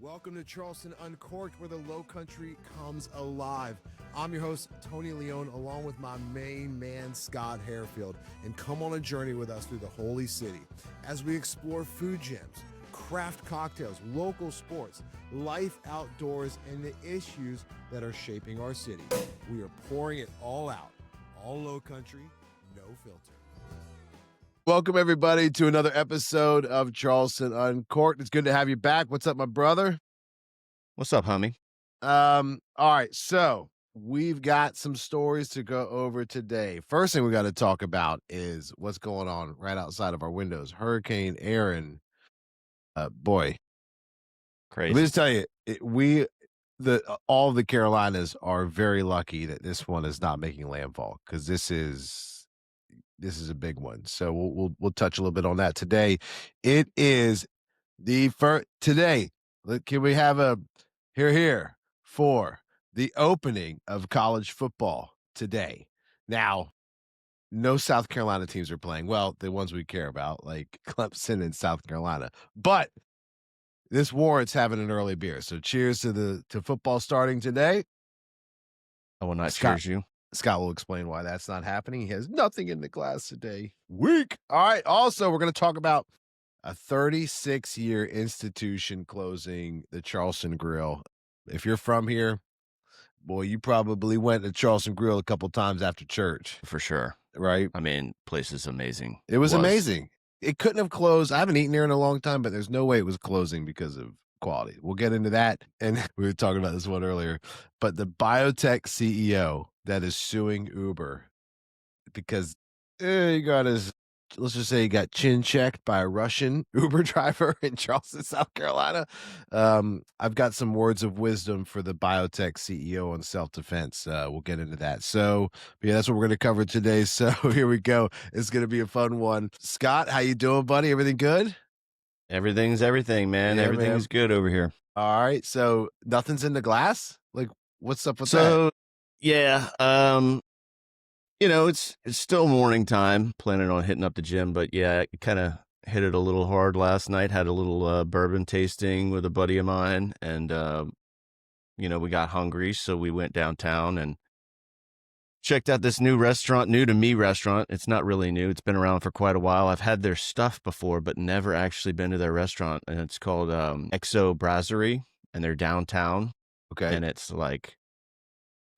Welcome to Charleston Uncorked, where the Low Country comes alive. I'm your host, Tony Leone, along with my main man, Scott Harefield, and come on a journey with us through the Holy City as we explore food gems, craft cocktails, local sports, life outdoors, and the issues that are shaping our city. We are pouring it all out, all Low Country, no filter. Welcome, everybody, to another episode of Charleston Uncorked. It's good to have you back. What's up, my brother? What's up, homie? All right, so we've got some stories to go over today. First thing we got to talk about is what's going on right outside of our windows. Hurricane Erin. Boy, Crazy. let me just tell you, all of the Carolinas are very lucky that this one is not making landfall, because this is a big one. So we'll touch a little bit on that today. It is the first today. Can we have a here for the opening of college football today? Now, no South Carolina teams are playing. Well, the ones we care about, like Clemson and South Carolina. But this warrants having an early beer. So cheers to football starting today. I will not cheers you. Scott will explain why that's not happening. He has nothing in the glass today. Weak. All right. Also, we're going to talk about a 36-year institution closing, the Charleston Grill. If you're from here, boy, you probably went to Charleston Grill a couple times after church. For sure. Right? I mean, place is amazing. It was amazing. It couldn't have closed. I haven't eaten there in a long time, but there's no way it was closing because of quality. We'll get into that. And we were talking about this one earlier. But the biotech CEO that is suing Uber because he got his, let's just say he got chin checked by a Russian Uber driver in Charleston, South Carolina. I've got some words of wisdom for the biotech CEO on self-defense. We'll get into that. So yeah, that's what we're going to cover today. So here we go. It's going to be a fun one. Scott, how you doing, buddy? Everything good? Everything's everything, man. Yeah, Everything's good over here. All right. So nothing's in the glass? Like, what's up with that? Yeah, it's still morning time, planning on hitting up the gym, but yeah, I kind of hit it a little hard last night, had a little bourbon tasting with a buddy of mine, and we got hungry, so we went downtown and checked out this new to me restaurant. It's not really new. It's been around for quite a while. I've had their stuff before, but never actually been to their restaurant, and it's called Exo Brasserie, and they're downtown. Okay. And it's like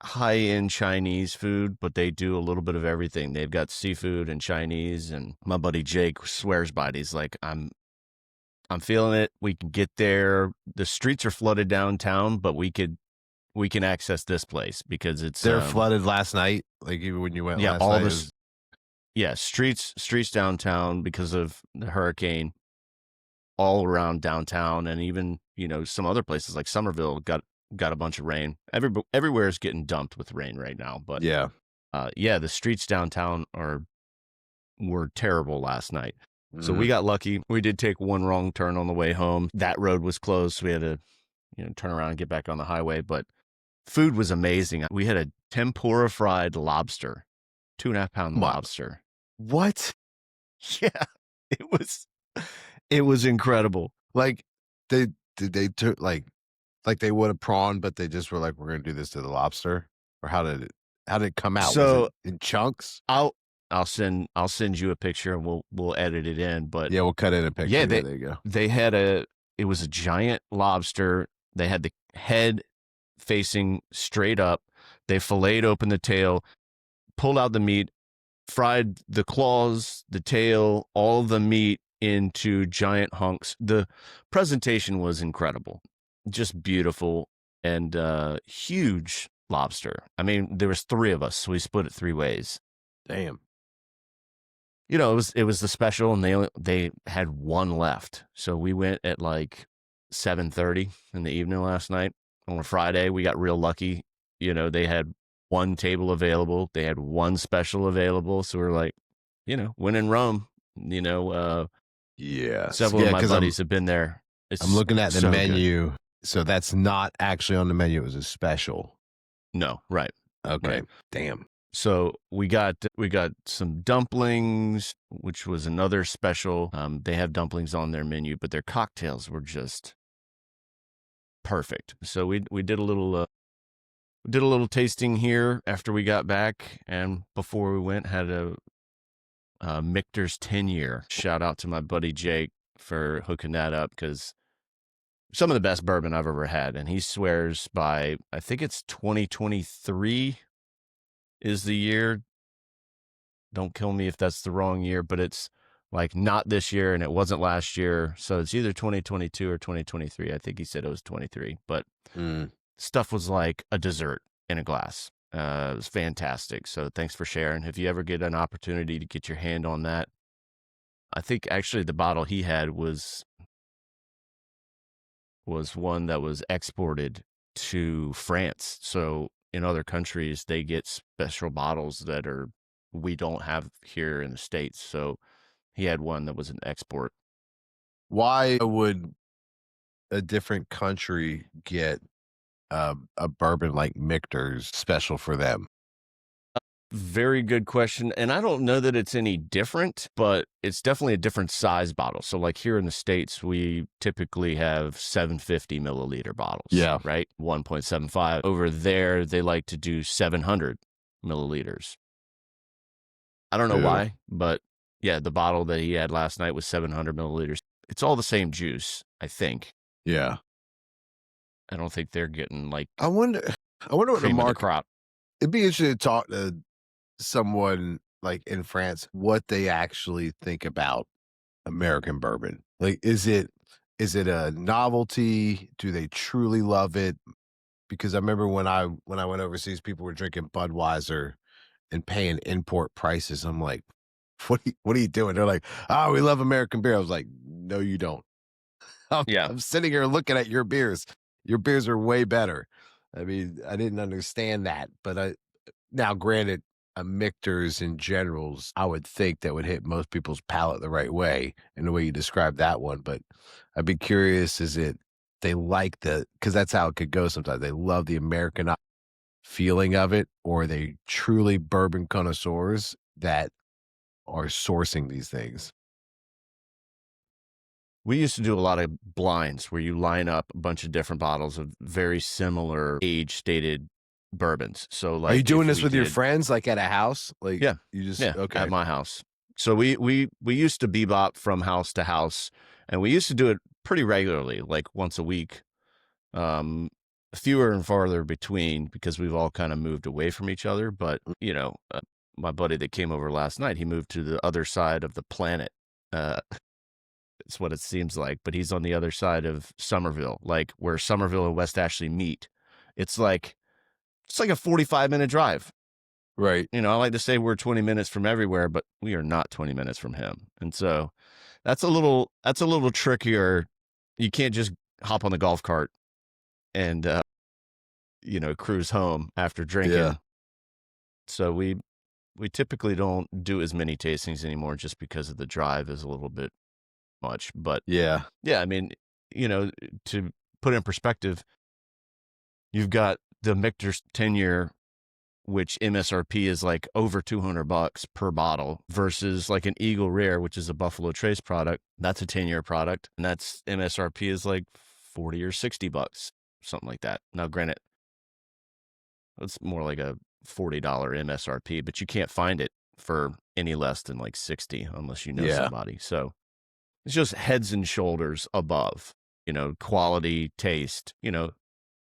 high-end Chinese food, but they do a little bit of everything. They've got seafood and Chinese, and my buddy Jake swears by it. He's like, I'm feeling it. We can get there. The streets are flooded downtown, but we can access this place because they're flooded last night, like even when you went last night. Streets downtown because of the hurricane, all around downtown, and even some other places like Somerville got a bunch of rain. Everywhere is getting dumped with rain right now, but the streets downtown were terrible last night. So we got lucky. We did take one wrong turn on the way home. That road was closed, so we had to turn around and get back on the highway, but food was amazing. We had a tempura fried lobster, 2.5 pound lobster. What? Yeah, it was incredible. Like they took like they would have prawn, but they just were like, we're going to do this to the lobster? Or how did it come out? So was it in chunks? I'll send you a picture and we'll edit it in, but yeah, we'll cut in a picture. Yeah, there you go. They had it was a giant lobster. They had the head facing straight up. They filleted open the tail, pulled out the meat, fried the claws, the tail, all the meat into giant hunks. The presentation was incredible. Just beautiful, and huge lobster. I mean, there was 3 of us, so we split it 3 ways. Damn. It was the special, and they had one left. So we went at like 7:30 in the evening last night on a Friday. We got real lucky. They had one table available. They had one special available. So we're like, when in Rome, yeah. Several of my buddies have been there. I'm looking at the so menu. Good. So that's not actually on the menu. It was a special. No, right. Okay. Right. Damn. So we got some dumplings, which was another special. They have dumplings on their menu, but their cocktails were just perfect. So we did a little tasting here after we got back, and before we went, had a Michter's 10-year. Shout out to my buddy Jake for hooking that up, because some of the best bourbon I've ever had. And he swears by, I think it's 2023 is the year. Don't kill me if that's the wrong year, but it's like not this year and it wasn't last year. So it's either 2022 or 2023. I think he said it was 23, but Mm. stuff was like a dessert in a glass. It was fantastic. So thanks for sharing. If you ever get an opportunity to get your hand on that, I think actually the bottle he had was one that was exported to France. So in other countries, they get special bottles that we don't have here in the States. So he had one that was an export. Why would a different country get a bourbon like Michter's special for them? Very good question. And I don't know that it's any different, but it's definitely a different size bottle. So like here in the States, we typically have 750 milliliter bottles. Yeah. Right. 1.75. Over there, they like to do 700 milliliters. I don't know why, but yeah, the bottle that he had last night was 700 milliliters. It's all the same juice, I think. Yeah. I don't think they're getting like I wonder what the cream of the market. crop. It'd be interesting to talk to someone like in France what they actually think about American bourbon. Like, is it a novelty? Do they truly love it? Because I remember when I went overseas, people were drinking Budweiser and paying import prices. I'm like, what are you doing? They're like, oh, we love American beer. I was like, no, you don't. Yeah. I'm sitting here looking at your beers. Your beers are way better. I mean, I didn't understand that, but now granted, a Michter's in generals, I would think that would hit most people's palate the right way in the way you described that one. But I'd be curious, is it they like because that's how it could go sometimes. They love the American feeling of it, or are they truly bourbon connoisseurs that are sourcing these things? We used to do a lot of blinds where you line up a bunch of different bottles of very similar age stated bourbons. So like, Are you doing if this we with your did- friends, like at a house? Like, Yeah. you just Yeah, okay. at my house. So we used to bebop from house to house, and we used to do it pretty regularly, like once a week. Fewer and farther between because we've all kind of moved away from each other. But my buddy that came over last night, he moved to the other side of the planet. It's what it seems like, but he's on the other side of Somerville, like where Somerville and West Ashley meet. It's like a 45-minute drive. Right. I like to say we're 20 minutes from everywhere, but we are not 20 minutes from him. And so that's a little trickier. You can't just hop on the golf cart and, cruise home after drinking. Yeah. So we typically don't do as many tastings anymore just because of the drive is a little bit much. But Yeah. yeah, I mean, to put it in perspective, you've got the Michter's 10-year, which MSRP is like over $200 per bottle, versus like an Eagle Rare, which is a Buffalo Trace product. That's a 10-year product, and that's MSRP is like $40 or $60, something like that. Now, granted, it's more like a $40 MSRP, but you can't find it for any less than like 60 unless you know somebody. So it's just heads and shoulders above, quality, taste,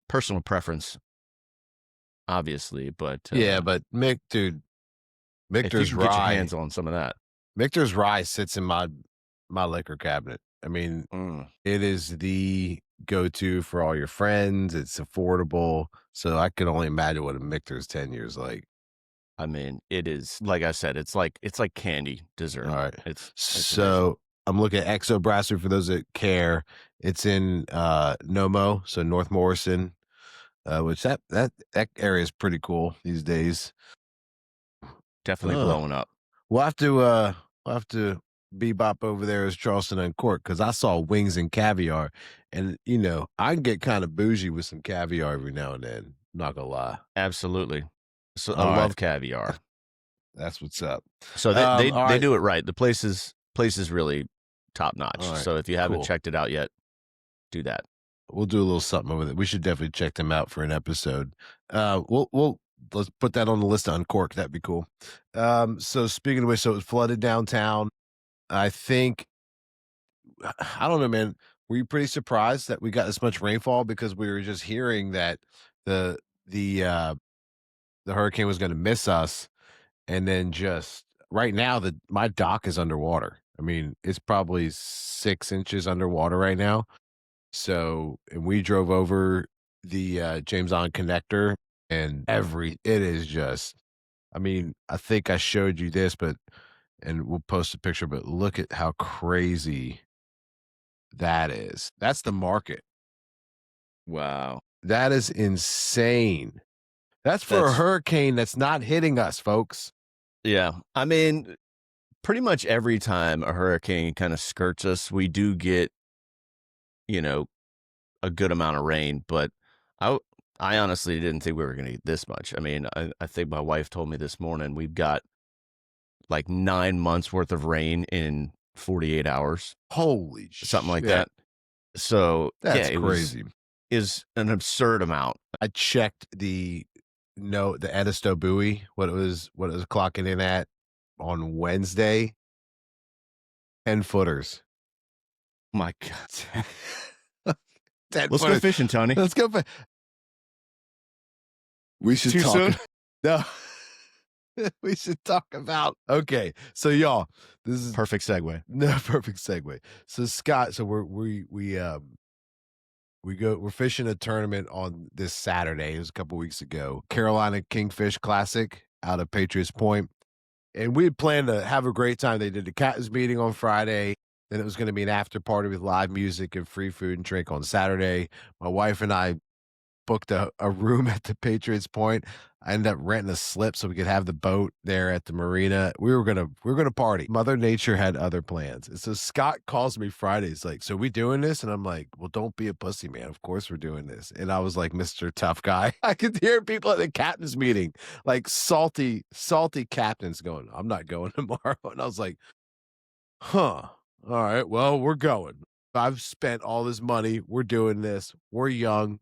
personal preference, obviously. But Yeah, but if Michter's you can get your rye. hands on some of that. Michter's rye sits in my liquor cabinet. I mean, it is the go-to for all your friends. It's affordable, so I can only imagine what a Michter's 10 years like. I mean, it is, like I said, it's like candy dessert. All right. It's So amazing. I'm looking at Exo Brasserie for those that care. It's in Nomo, so North Morrison, which that area is pretty cool these days. Definitely blowing up. We'll have to bebop over there as Charleston Uncorked, because I saw wings and caviar, and I can get kind of bougie with some caviar every now and then. Not gonna lie. Absolutely. So All I right. love caviar. That's what's up. So all they right. do it right. The place is really top notch. All right, So if you haven't cool. checked it out yet, do that. We'll do a little something with it. We should definitely check them out for an episode. We'll let's put that on the list to uncork. That'd be cool. So speaking of which, so it was flooded downtown. I think I don't know, man. Were you pretty surprised that we got this much rainfall? Because we were just hearing that the the uh the hurricane was gonna miss us, and then just right now my dock is underwater. I mean, it's probably 6 inches underwater right now. So, and we drove over the, James on connector and it is just I mean, I think I showed you this, but and we'll post a picture, but look at how crazy that is. That's the market. Wow. That is insane. That's for a That's hurricane that's not hitting us, folks. yeah. I mean, pretty much every time a hurricane kind of skirts us, we do get, you know, a good amount of rain, but I I honestly didn't think we were going to get this much. I mean, I think my wife told me this morning we've got like 9 months worth of rain in 48 hours, Holy something like shit. that. So yeah, That's crazy. is an absurd amount. I checked the Edisto buoy, what it was clocking in at on Wednesday, 10 footers. My God. 10 Let's go footers. fishing, Tony. Let's go we should Too talk soon? no. We should talk about okay, so y'all, this is Perfect segue. no perfect segue. So Scott, so we're fishing a tournament on this Saturday. It was a couple weeks ago. Carolina Kingfish Classic out of Patriots Point. And we had planned to have a great time. They did the captain's meeting on Friday. Then it was going to be an after party with live music and free food and drink on Saturday. My wife and I booked a room at the Patriots Point. I ended up renting a slip so we could have the boat there at the marina. We were gonna party. Mother Nature had other plans. And so Scott calls me Friday. He's like, "So we doing this?" And I'm like, "Well, don't be a pussy, man. Of course we're doing this." And I was like, Mr. Tough Guy. I could hear people at the captain's meeting, like salty captains going, "I'm not going tomorrow." And I was like, "Huh. All right. Well, we're going. I've spent all this money. We're doing this. We're young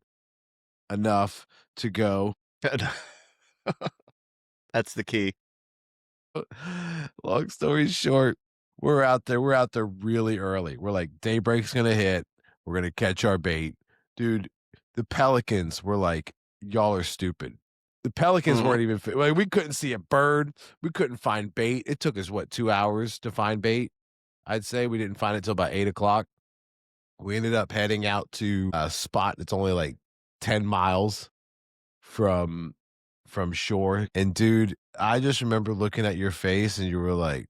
enough to go." That's the key. Long story short, we're out there really early. We're like, daybreak's gonna hit. We're gonna catch our bait. Dude, the pelicans were like, y'all are stupid. The pelicans Mhm. weren't even like we couldn't see a bird. We couldn't find bait. It took us what 2 hours to find bait. I'd say we didn't find it till about 8 o'clock. We ended up heading out to a spot that's only like 10 miles from shore. And dude, I just remember looking at your face and you were like,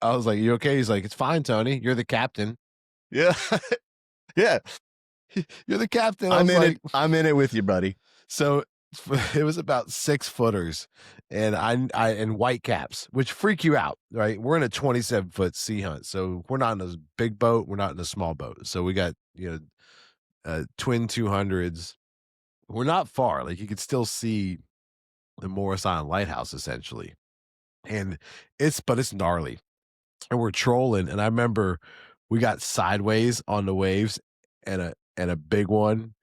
I was like, "You okay?" He's like, "It's fine, Tony. You're the captain." Yeah. Yeah. You're the captain. I was like, I'm in it with you, buddy. so it was about 6 footers and I and white caps, which freak you out, right? We're in a 27-foot sea hunt. So we're not in a big boat. We're not in a small boat. So we got, twin 200s. We're not far. Like you could still see the Morris Island Lighthouse essentially. And it's gnarly. And we're trolling. And I remember we got sideways on the waves and a big one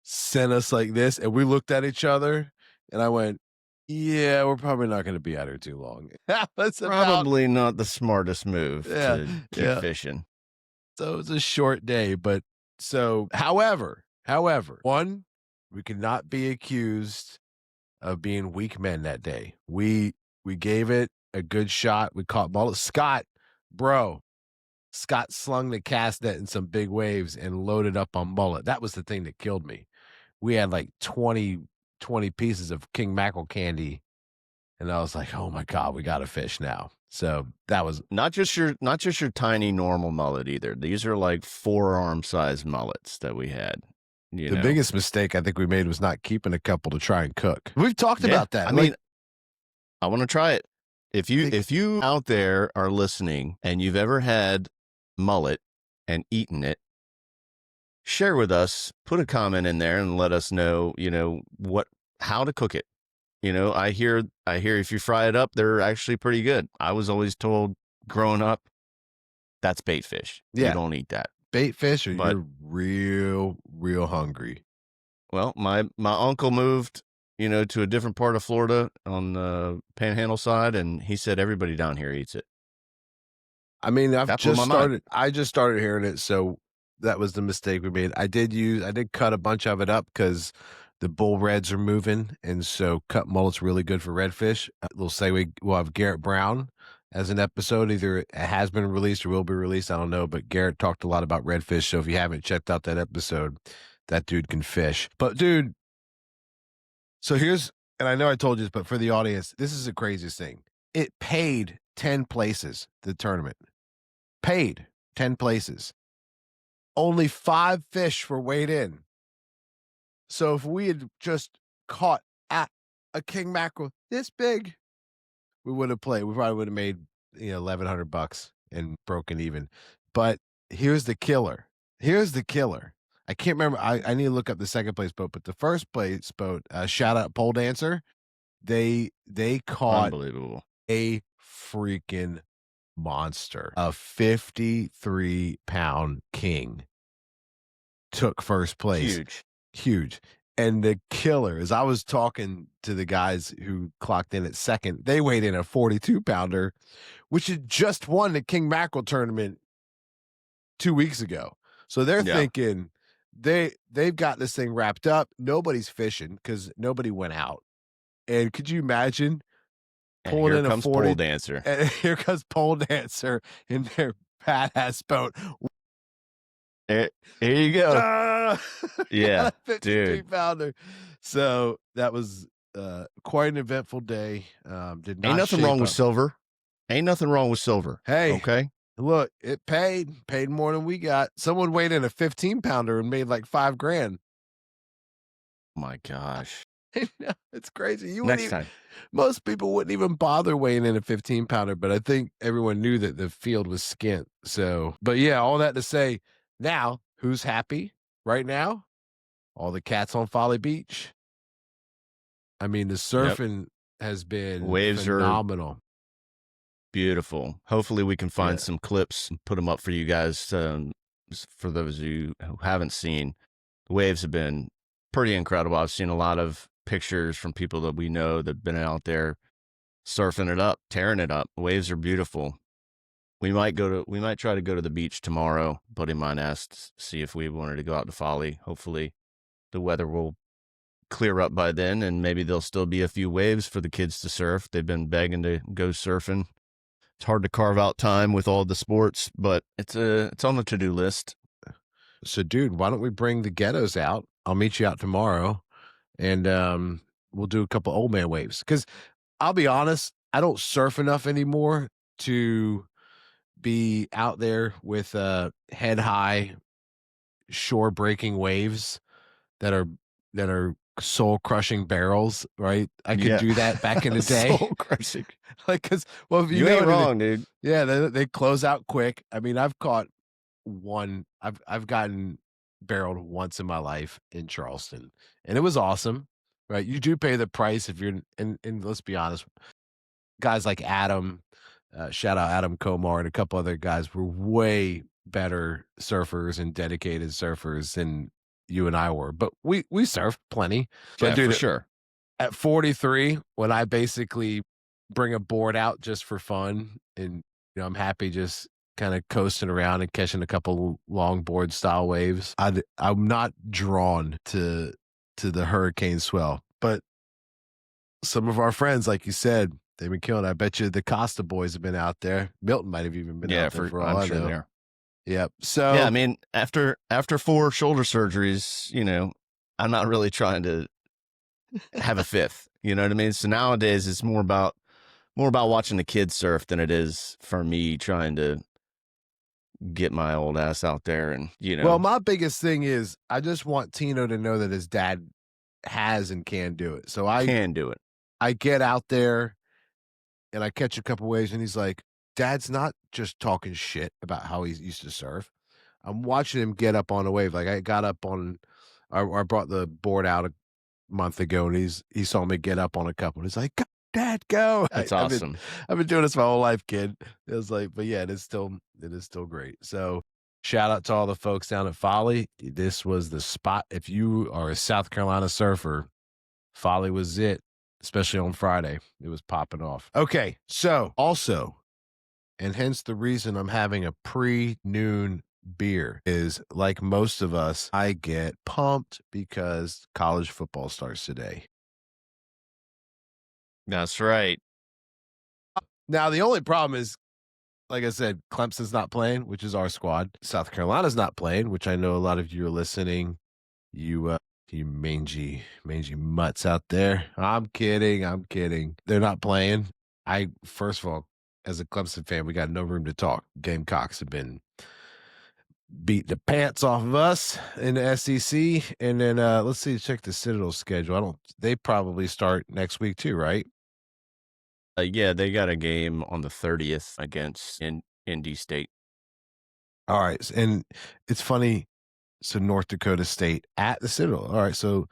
sent us like this. And we looked at each other and I went, "Yeah, we're probably not going to be out here too long." That was about, Probably not the smartest move yeah, to keep yeah. fishing. So it was a short day. But so, however, one, we could not be accused of being weak men that day. We gave it a good shot. We caught mullet. Scott slung the cast net in some big waves and loaded up on mullet. That was the thing that killed me. We had like 20 pieces of king mackerel candy, and I was like, "Oh my god, we got a fish now." So that was Not just your tiny normal mullet either. These are like forearm sized mullets that we had. You the know. biggest mistake I think we made was not keeping a couple to try and cook. We've talked Yeah. about that. I Like, mean, I want to try it. think- If you out there are listening and you've ever had mullet and eaten it, share with us, put a comment in there and let us know, how to cook it. I hear if you fry it up, they're actually pretty good. I was always told growing up, that's bait fish. You Yeah. don't eat that. bait fish or But you're real hungry. well, my uncle moved, to a different part of Florida on the Panhandle side, and he said everybody down here eats it. I mean, That blew my mind. I just started hearing it, so that was the mistake we made. I did cut a bunch of it up because the bull reds are moving, and so cut mullet's really good for redfish. We'll say we'll have Garrett Brown as an episode. Either it has been released or will be released. I don't know, but Garrett talked a lot about redfish. So if you haven't checked out that episode, that dude can fish. But dude, so here's, and I know I told you this, but for the audience, this is the craziest thing. It paid 10 places, the tournament. Paid 10 places. Only 5 fish were weighed in. So if we had just caught at a king mackerel this big, we would have played. We probably would have made, $1,100 and broken even. But here's the killer. Here's the killer. I can't remember. I need to look up the second place boat, but the first place boat, shout out Pole Dancer. They caught Unbelievable. a freaking monster. A 53-pound king took first place. Huge. And the killer is I was talking to the guys who clocked in at second. They weighed in a 42-pounder, which had just won the king mackerel tournament 2 weeks ago. So they're thinking they've got this thing wrapped up. Nobody's fishing because nobody went out. And could you imagine pulling in a 40 Pole Dancer? And here comes Pole Dancer in their badass boat. Here you go. Yeah, 53-pounder. So that was quite an eventful day. Did not Ain't nothing wrong shape with up. silver. Ain't nothing wrong with silver. Hey, okay. Look, it paid more than we got. Someone weighed in a 15-pounder and made like $5,000. My gosh. It's crazy. Next time. Most people wouldn't even bother weighing in a 15-pounder, but I think everyone knew that the field was skint. So, but yeah, all that to say, now who's happy right now? All the cats on Folly Beach. I mean, the surfing has been Waves phenomenal. Beautiful. Hopefully we can find some clips and put them up for you guys. For those of you who haven't seen, the waves have been pretty incredible. I've seen a lot of pictures from people that we know that have been out there surfing it up, tearing it up. Waves are beautiful. We might try to go to the beach tomorrow. A buddy of mine asked to see if we wanted to go out to Folly. Hopefully the weather will clear up by then, and maybe there'll still be a few waves for the kids to surf. They've been begging to go surfing. It's hard to carve out time with all the sports, but it's on the to-do list. So, dude, why don't we bring the ghettos out? I'll meet you out tomorrow, and we'll do a couple old man waves. Because I'll be honest, I don't surf enough anymore to be out there with head high, shore breaking waves that are soul crushing barrels. Right? I could do that back in the day. Soul crushing. Like, because if you ain't wrong, dude. Yeah, they close out quick. I mean, I've caught one. I've gotten barreled once in my life in Charleston, and it was awesome. Right? You do pay the price if you're, and let's be honest, guys like Adam, shout out Adam Komar and a couple other guys were way better surfers and dedicated surfers than you and I were. But we surfed plenty. But dude, for sure. At 43, when I basically bring a board out just for fun, and I'm happy just kind of coasting around and catching a couple longboard style waves, I'm not drawn to the hurricane swell. But some of our friends, like you said, they've been killing. I bet you the Costa boys have been out there. Milton might have even been out there for all I know. There. Yep. So yeah, I mean, after 4 shoulder surgeries, I'm not really trying to have a fifth. You know what I mean? So nowadays it's more about watching the kids surf than it is for me trying to get my old ass out there and Well, my biggest thing is I just want Tino to know that his dad has and can do it. So I can do it. I get out there and I catch a couple waves and he's like, Dad's not just talking shit about how he used to surf. I'm watching him get up on a wave. Like I got up on, I brought the board out a month ago and he saw me get up on a couple and he's like, Dad, go. That's awesome. I've been doing this my whole life, kid. It was like, but yeah, it is still great. So Shout out to all the folks down at Folly. This was the spot. If you are a South Carolina surfer, Folly was it, especially on Friday. It was popping off. Okay, so also, and hence the reason I'm having a pre-noon beer is like most of us, I get pumped because college football starts today. That's right. Now, the only problem is, like I said, Clemson's not playing, which is our squad. South Carolina's not playing, which I know a lot of you are listening. You mangy mutts out there. I'm kidding. I'm kidding. They're not playing. First of all, as a Clemson fan, we got no room to talk. Gamecocks have been beating the pants off of us in the SEC. And then let's see, check the Citadel schedule. They probably start next week too, right? Yeah, they got a game on the 30th against Indy State. All right. And it's funny. So North Dakota State at the Citadel. All right. So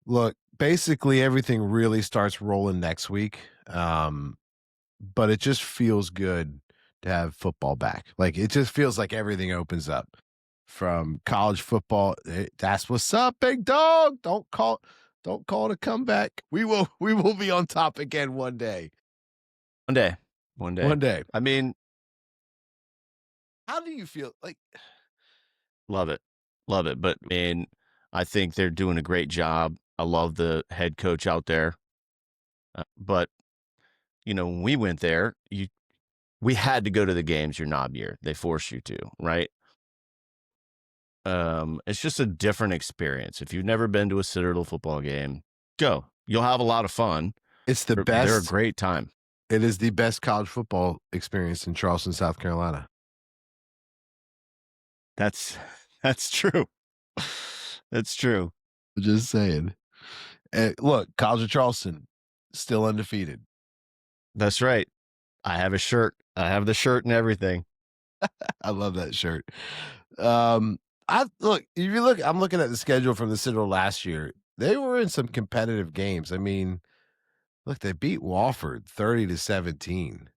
look, basically everything really starts rolling next week. But it just feels good to have football back. Like it just feels like everything opens up from college football. That's what's up, big dog. Don't call it a comeback. We will be on top again one day. One day. One day. One day. I mean, how do you feel? Like, love it. Love it. But man, I think they're doing a great job. I love the head coach out there. But when we went there, we had to go to the games your knob year. They force you to, right? It's just a different experience. If you've never been to a Citadel football game, go. You'll have a lot of fun. It's the best. They're a great time. It is the best college football experience in Charleston, South Carolina. That's true. That's true. Just saying. Look, College of Charleston, still undefeated. That's right. I have a shirt. I have the shirt and everything. I love that shirt. I'm looking at the schedule from the Citadel last year. They were in some competitive games. I mean, look, they beat Wofford 30-17.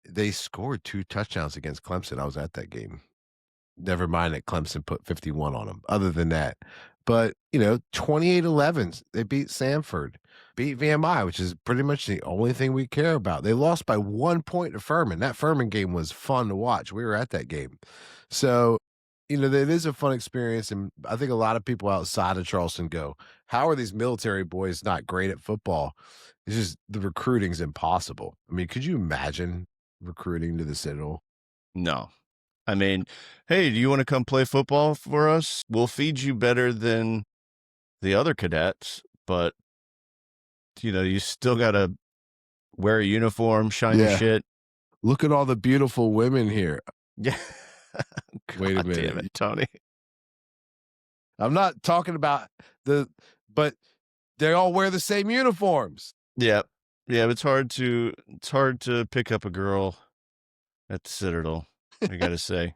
They scored 2 touchdowns against Clemson. I was at that game. Never mind that Clemson put 51 on them. Other than that, but 28-11, they beat Samford, beat VMI, which is pretty much the only thing we care about. They lost by 1 point to Furman. That Furman game was fun to watch. We were at that game. So, it is a fun experience. And I think a lot of people outside of Charleston go, how are these military boys not great at football? It's just the recruiting's impossible. I mean, could you imagine recruiting to the Citadel? No. I mean, hey, do you want to come play football for us? We'll feed you better than the other cadets, but you still got to wear a uniform, shine your shit. Look at all the beautiful women here. Yeah. Wait a minute. Damn it, Tony. I'm not talking about but they all wear the same uniforms. Yeah. Yeah, it's hard to pick up a girl at the Citadel, I got to say.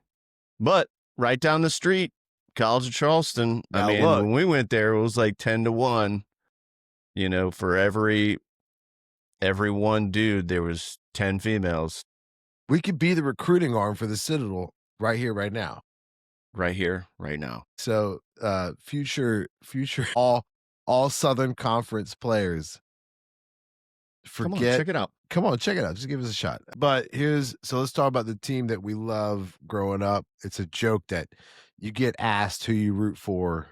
But right down the street, College of Charleston. Now, I mean, when we went there, it was like 10-1. For every one dude, there was 10 females. We could be the recruiting arm for the Citadel right here, right now. Right here, right now. So, future all Southern Conference players. Come on, check it out. Come on, check it out. Just give us a shot. But let's talk about the team that we love growing up. It's a joke that you get asked who you root for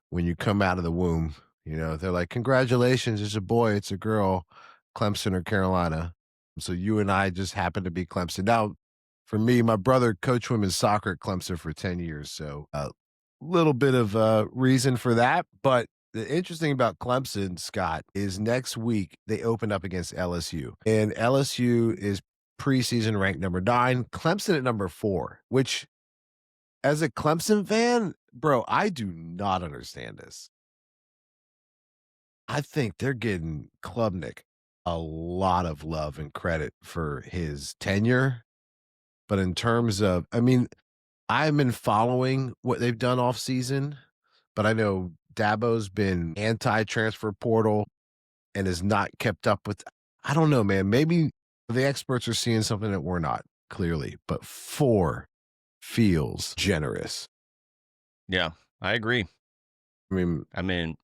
when you come out of the womb. They're like, congratulations, it's a boy, it's a girl, Clemson or Carolina. So you and I just happen to be Clemson. Now, for me, my brother coached women's soccer at Clemson for 10 years. So a little bit of reason for that. But the interesting about Clemson, Scott, is next week they open up against LSU. And LSU is preseason ranked number 9, Clemson at number 4, which as a Clemson fan, bro, I do not understand this. I think they're getting Klubnik a lot of love and credit for his tenure. But in terms of, I've been following what they've done off season, but I know Dabo's been anti-transfer portal and has not kept up with, I don't know, man. Maybe the experts are seeing something that we're not, clearly. But 4 feels generous. Yeah, I agree. I mean, I mean,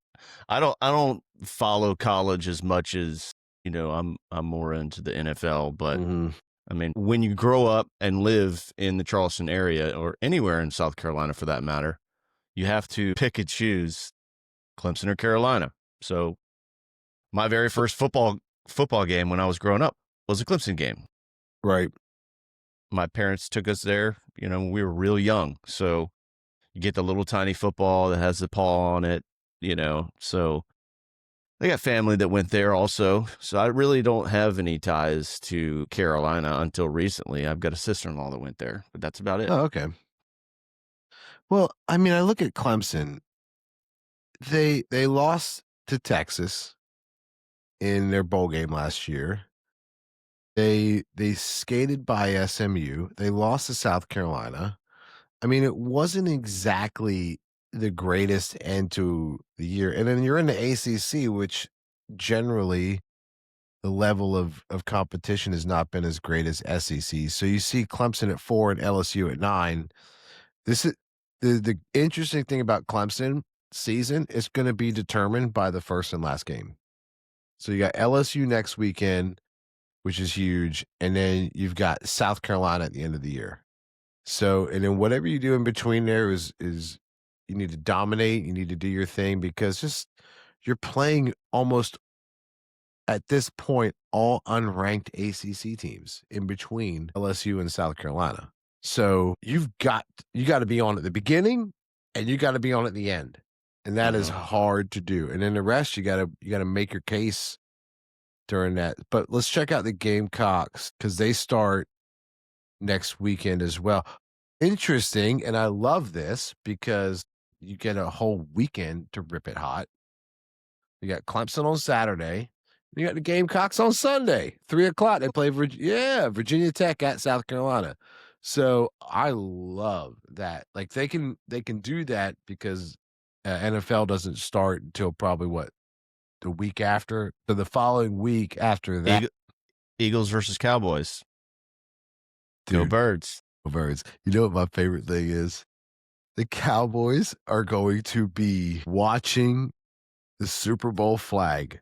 I don't follow college as much as, I'm more into the NFL, but mhm, I mean, when you grow up and live in the Charleston area or anywhere in South Carolina for that matter, you have to pick and choose Clemson or Carolina. So my very first football game when I was growing up was a Clemson game. right. My parents took us there, when we were real young. So you get the little tiny football that has the paw on it, So I got family that went there also. So I really don't have any ties to Carolina until recently. I've got a sister-in-law that went there, but that's about it. Oh, okay. Well, I mean, I look at Clemson. They lost to Texas in their bowl game last year. They skated by SMU. They lost to South Carolina. I mean, it wasn't exactly the greatest end to the year. And then you're in the ACC, which generally the level of competition has not been as great as SEC. So you see Clemson at 4 and LSU at 9. This is the interesting thing about Clemson season is going to be determined by the first and last game. So you got LSU next weekend, which is huge, and then you've got South Carolina at the end of the year. So, and then whatever you do in between there is you need to dominate, you need to do your thing because just you're playing almost at this point all unranked ACC teams in between LSU and South Carolina. So, you got to be on at the beginning and you got to be on at the end. And that is Uh-huh. hard to do. And then the rest you got to make your case during that. But let's check out the Gamecocks cuz they start next weekend as well. Interesting, and I love this because you get a whole weekend to rip it hot. You got Clemson on Saturday. You got the Gamecocks on Sunday, 3 o'clock. They play Virginia Tech at South Carolina. So I love that. Like they can do that because NFL doesn't start until probably what the week after. So the following week after that, Eagles versus Cowboys. Go dude, Birds. Birds. You know what my favorite thing is? The Cowboys are going to be watching the Super Bowl flag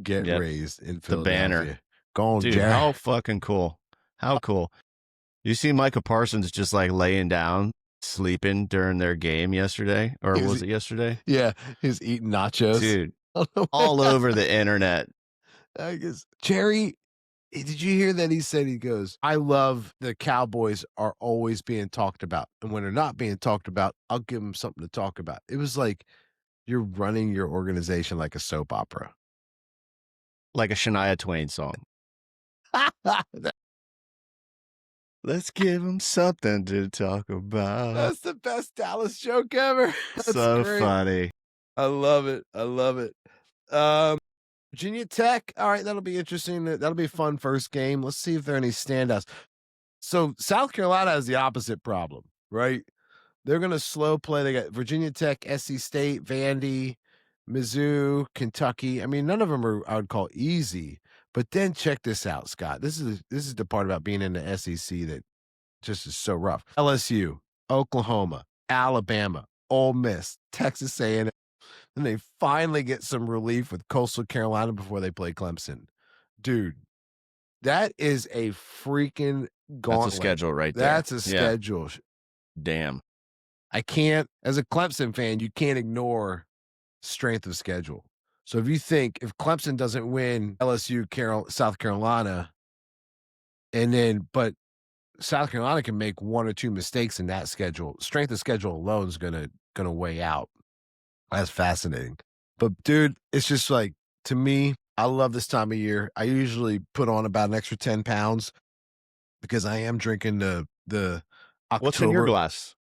get Yep. raised in The banner. Philadelphia. Go on, Dude, Jared. how fucking cool. How cool. You see Micah Parsons just like laying down, sleeping during their game yesterday? Or Is was he- it yesterday? Yeah, he's eating nachos. Dude, On the way all out. over the internet. I guess Jerry, did you hear that he said he goes, I love the Cowboys are always being talked about. And when they're not being talked about, I'll give them something to talk about. It was like you're running your organization like a soap opera. Like a Shania Twain song. Let's give them something to talk about. That's the best Dallas joke ever. That's So great. funny. I love it. I love it. Virginia Tech. All right, that'll be interesting. That'll be a fun first game. Let's see if there are any standouts. So South Carolina has the opposite problem, right? They're going to slow play. They got Virginia Tech, SC State, Vandy, Mizzou, Kentucky. I mean, none of them are I would call easy. But then check this out, Scott. This is the part about being in the SEC that just is so rough. LSU, Oklahoma, Alabama, Ole Miss, Texas A&M. Then they finally get some relief with Coastal Carolina before they play Clemson. Dude, that is a freaking gauntlet. That's a schedule right there. That's a Yeah. schedule. Damn. I can't, as a Clemson fan, you can't ignore strength of schedule. So if Clemson doesn't win LSU, South Carolina, but South Carolina can make one or two mistakes in that schedule, strength of schedule alone is gonna weigh out. That's fascinating. But dude, it's just like to me, I love this time of year. I usually put on about an extra 10 pounds because I am drinking the October. What's in your glass?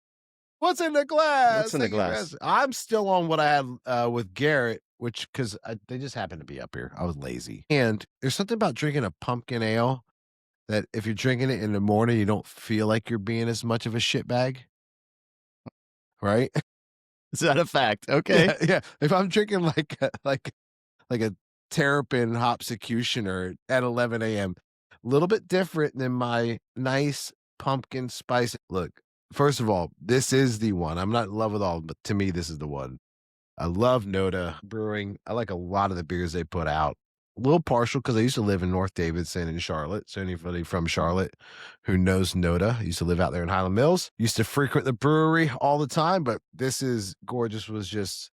What's in the glass? What's in the Thank you, glass? Chris. I'm still on what I had with Garrett, which because they just happened to be up here. I was lazy. And there's something about drinking a pumpkin ale that if you're drinking it in the morning, you don't feel like you're being as much of a shitbag. Right? Is that a fact? Okay. Yeah. If I'm drinking like a Terrapin Hopsecutioner at 11 a.m., a little bit different than my nice pumpkin spice. Look, first of all, this is the one. I'm not in love with all, but to me, this is the one. I love Noda Brewing. I like a lot of the beers they put out. A little partial because I used to live in North Davidson in Charlotte. So anybody from Charlotte who knows Noda, I used to live out there in Highland Mills. Used to frequent the brewery all the time, but this is gorgeous. Was just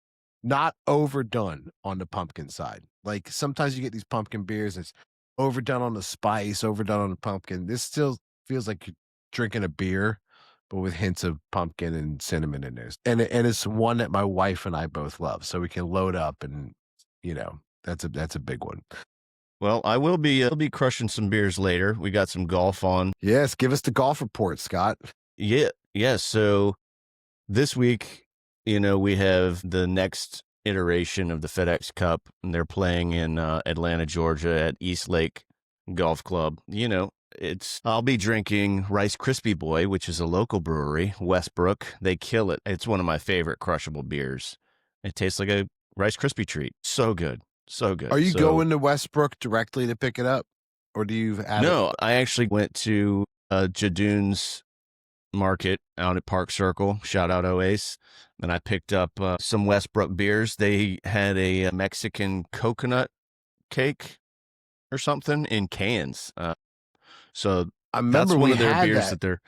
not overdone on the pumpkin side. Like sometimes you get these pumpkin beers, it's overdone on the spice, overdone on the pumpkin. This still feels like you're drinking a beer but with hints of pumpkin and cinnamon in there. And it's one that my wife and I both love, so we can load up and, that's a big one. Well, I'll be crushing some beers later. We got some golf on. Yes, give us the golf report, Scott. Yeah. So this week, we have the next iteration of the FedEx Cup, and they're playing in Atlanta, Georgia at East Lake Golf Club. I'll be drinking Rice Krispie Boy, which is a local brewery, Westbrook. They kill it. It's one of my favorite crushable beers. It tastes like a Rice Krispie treat. So good. So good. Are you going to Westbrook directly to pick it up? Or do you have No, I actually went to Jadoon's Market out at Park Circle. Shout out OAS. And I picked up some Westbrook beers. They had a Mexican coconut cake or something in cans. So I remember that's one we of their had beers that. they're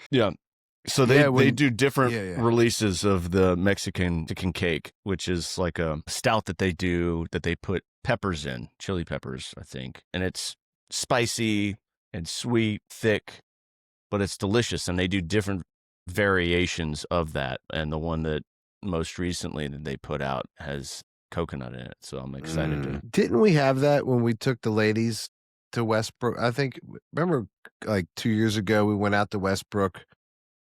So they do different releases of the Mexican cake, which is like a stout that they put peppers in, chili peppers, I think, and it's spicy and sweet, thick, but it's delicious. And they do different variations of that. And the one that most recently that they put out has coconut in it, so I'm excited to. Didn't we have that when we took the ladies to Westbrook? I think, remember like 2 years ago, we went out to Westbrook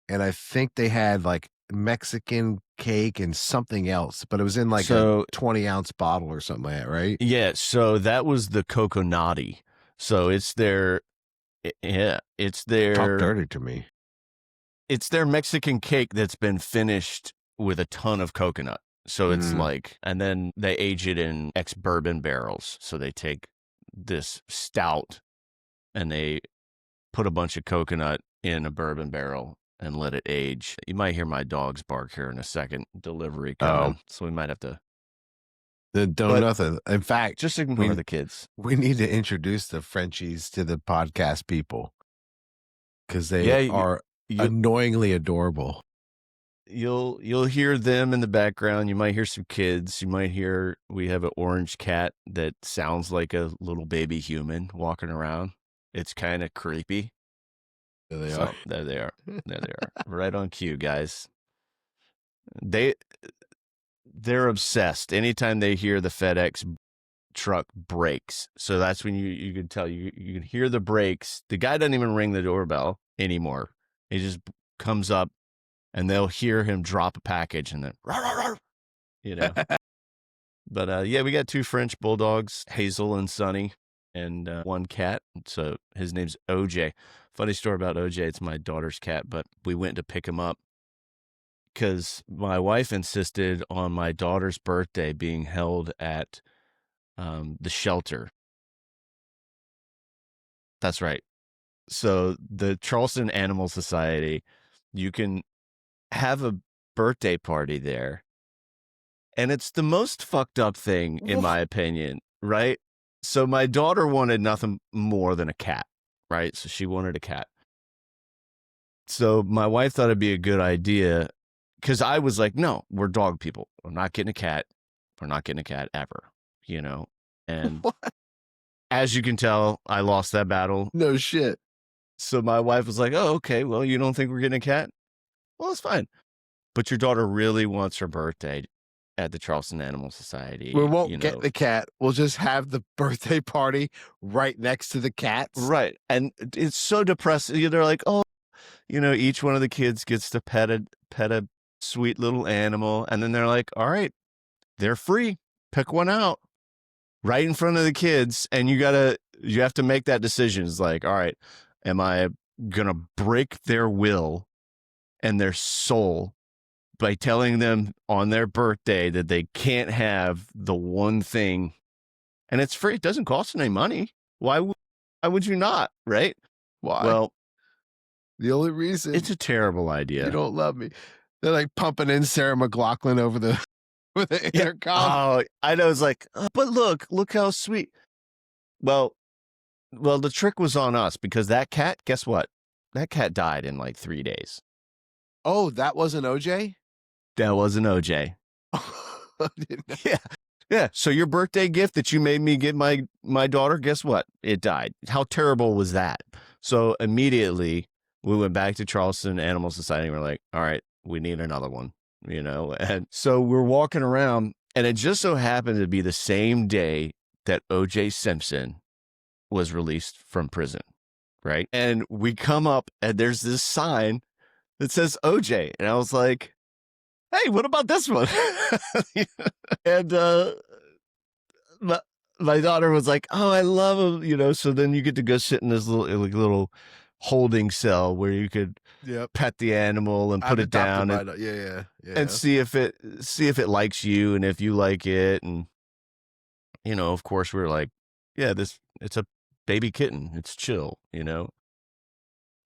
and I think they had like Mexican cake and something else, but it was in like a 20-ounce bottle or something like that, right? Yeah. So that was the Coconati. So it's their Talk dirty to me. It's their Mexican cake that's been finished with a ton of coconut. So it's like, and then they age it in ex-bourbon barrels. So they take this stout and they put a bunch of coconut in a bourbon barrel and let it age. You might hear my dogs bark here in a second. Delivery coming. So we might have to. Nothing. In fact, just ignore the kids. We need to introduce the Frenchies to the podcast people because they are annoyingly adorable. You'll hear them in the background. You might hear some kids. You might hear we have an orange cat that sounds like a little baby human walking around. It's kind of creepy. There they are. There they are. Right on cue, guys. They're obsessed. Anytime they hear the FedEx truck brakes, so that's when you can tell you can hear the brakes. The guy doesn't even ring the doorbell anymore. He just comes up, and they'll hear him drop a package, and then rawr, But we got 2 French bulldogs, Hazel and Sunny, and 1 cat. So his name's OJ. Funny story about OJ. It's my daughter's cat, but we went to pick him up because my wife insisted on my daughter's birthday being held at the shelter. That's right. So the Charleston Animal Society, you can have a birthday party there. And it's the most fucked up thing, in my opinion, right? So my daughter wanted nothing more than a cat, right? So she wanted a cat. So my wife thought it'd be a good idea because I was like, no, we're dog people. I'm not getting a cat. We're not getting a cat ever, And as you can tell, I lost that battle. No shit. So my wife was like, oh, okay, well, you don't think we're getting a cat? Well, it's fine. But your daughter really wants her birthday at the Charleston Animal Society. We won't get the cat. We'll just have the birthday party right next to the cats. Right. And it's so depressing. They're like, oh, each one of the kids gets to pet a sweet little animal. And then they're like, all right, they're free. Pick one out right in front of the kids. And you have to make that decision. It's like, all right, am I going to break their will and their soul by telling them on their birthday that they can't have the one thing, and it's free? It doesn't cost any money. Why would you not? Right? Why? Well, The only reason It's a terrible you idea. don't love me. They're like pumping in Sarah McLachlan over the with the Yeah. intercom. Oh, I know. It's like, but look how sweet. Well, the trick was on us because that cat, guess what? That cat died in like 3 days. Oh, that wasn't OJ? That wasn't OJ. I didn't know. Yeah. Yeah. So your birthday gift that you made me get my daughter, guess what? It died. How terrible was that? So immediately we went back to Charleston Animal Society and we're like, all right, we need another one, you know? And so we're walking around and it just so happened to be the same day that OJ Simpson was released from prison. Right. And we come up and there's this sign that says OJ. And I was like, hey, what about this one? And my, my daughter was like, oh, I love him, you know. So then you get to go sit in this little holding cell where you could Yep. pet the animal and I've put it adopted down my yeah. and see if it likes you and if you like it. And you know, of course, we were like, yeah, it's a baby kitten. It's chill, you know.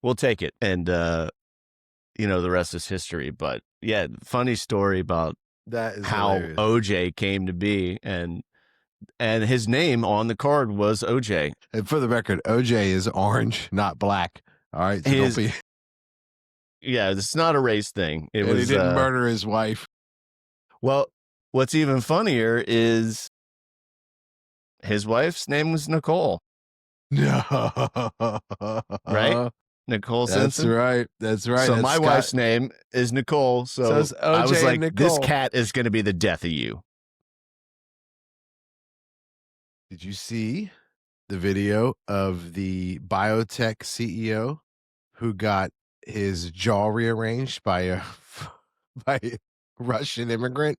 We'll take it. And you know, the rest is history. But yeah, funny story about That is how hilarious. OJ came to be, and his name on the card was OJ. And for the record, OJ is orange, not black. All right. So don't be Yeah, it's not a race thing. It and was he didn't murder his wife. well, what's even funnier is his wife's name was Nicole, No. right? Nicole That's Simpson. right. That's right. So That's my Scott. wife's name is Nicole. So it's I OJ was and like, this Nicole. cat is going to be the death of you. Did you see the video of the biotech CEO who got his jaw rearranged by a by a Russian immigrant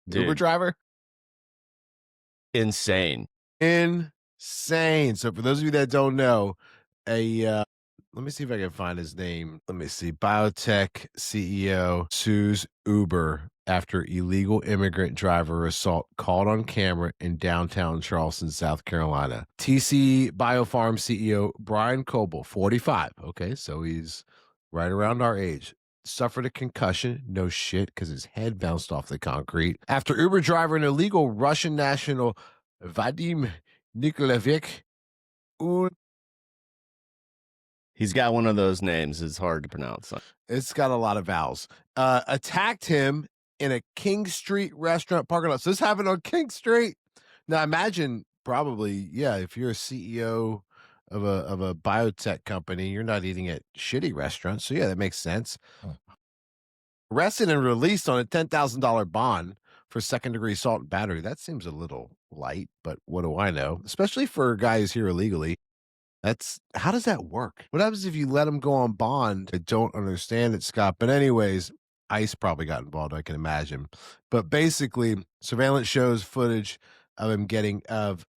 Uber Dude, driver? insane. Insane. So for those of you that don't know, let me see if I can find his name. Let me see. Biotech CEO sues Uber after illegal immigrant driver assault caught on camera in downtown Charleston, South Carolina. TC Biofarm CEO Brian Coble, 45. Okay, so he's right around our age. Suffered a concussion, no shit, because his head bounced off the concrete after Uber driver and illegal Russian national Vadim Nikolaevich. He's got one of those names. It's hard to pronounce. It's got a lot of vowels. Attacked him in a King Street restaurant parking lot. So this happened on King Street. Now imagine probably, yeah, if you're a CEO of a biotech company, you're not eating at shitty restaurants. So yeah, that makes sense. Arrested and released on a $10,000 bond for second-degree assault and battery. That seems a little light, but what do I know? Especially for guys here illegally. How does that work? What happens if you let them go on bond? I don't understand it, Scott. But anyways, ICE probably got involved, I can imagine. But basically, surveillance shows footage of him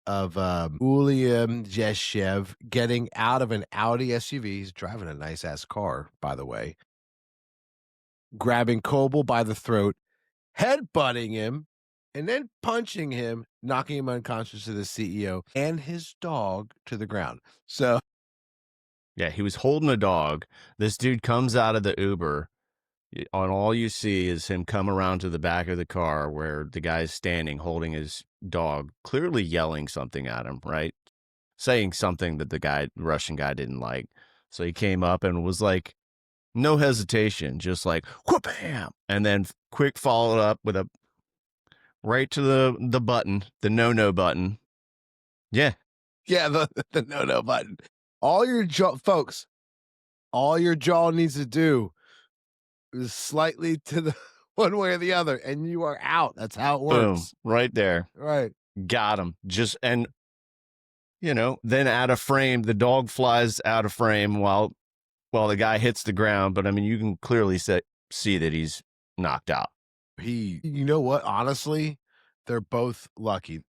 Uliam Jeshev getting out of an Audi SUV. He's driving a nice ass car, by the way. Grabbing Coble by the throat, headbutting him, and then punching him, knocking him unconscious to the CEO and his dog to the ground. So, Yeah, he was holding a dog. This dude comes out of the Uber. On all you see is him come around to the back of the car where the guy's standing holding his dog, clearly yelling something at him, right? Saying something that the Russian guy didn't like. So he came up and was like, no hesitation, just like, whoop-bam! And then quick followed up with a right to the button, the no button. Yeah. yeah, the no button. All your jaw, folks, all your jaw needs to do is slightly to the one way or the other, and you are out. That's how it Boom. works. Right there. Right. Got him. And you know, then out of frame, the dog flies out of frame while the guy hits the ground. But I mean, you can clearly see that he's knocked out. You know what? Honestly, they're both lucky.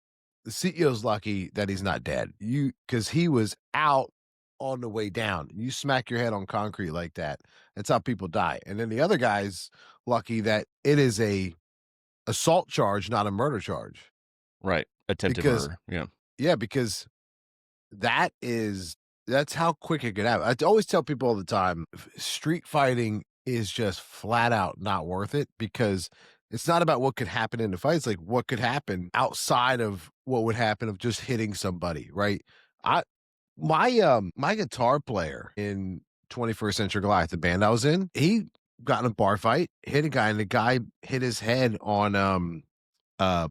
The CEO's lucky that he's not dead. Because he was out on the way down. You smack your head on concrete like that. That's how people die. And then the other guy's lucky that it is a assault charge, not a murder charge. Right. Attempted murder. Yeah. Yeah, because that is That's how quick it could happen. I always tell people all the time, street fighting is just flat out not worth it because it's not about what could happen in the fight. It's like what could happen outside of what would happen of just hitting somebody, right? I my guitar player in 21st Century Goliath, the band I was in, he got in a bar fight, hit a guy, and the guy hit his head on uh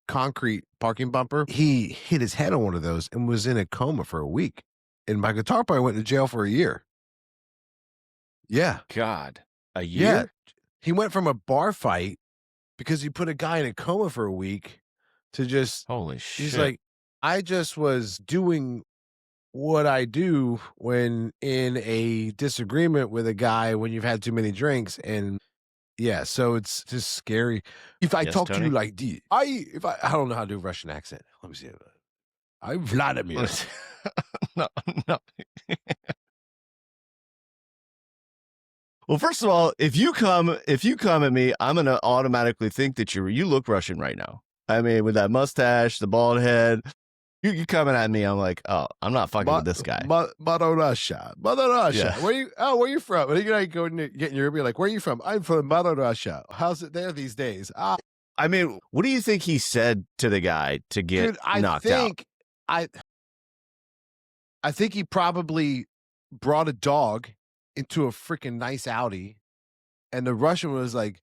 concrete parking bumper. He hit his head on one of those and was in a coma for a week. And my guitar player went to jail for a year. Yeah. God, a Yeah. year? He went from a bar fight because he put a guy in a coma for a week to just Holy he's shit. like, I just was doing what I do when in a disagreement with a guy when you've had too many drinks. And yeah, so it's just scary. If I Yes, talk to you Tony? like this, I don't know how to do a Russian accent. Let me see. I'm Vladimir. No, no. Well, first of all, if you come at me, I'm gonna automatically think that you look Russian right now. I mean, with that mustache, the bald head, you coming at me, I'm like, oh, I'm not fucking with this guy. Mother Russia. Mother Russia. Yeah. Where you from? When are you gonna go and get in your be like, where are you from? I'm from Mother Russia. How's it there these days? I mean, what do you think he said to the guy to get Dude, I knocked out? think I think he probably brought a dog into a freaking nice Audi, and the Russian was like,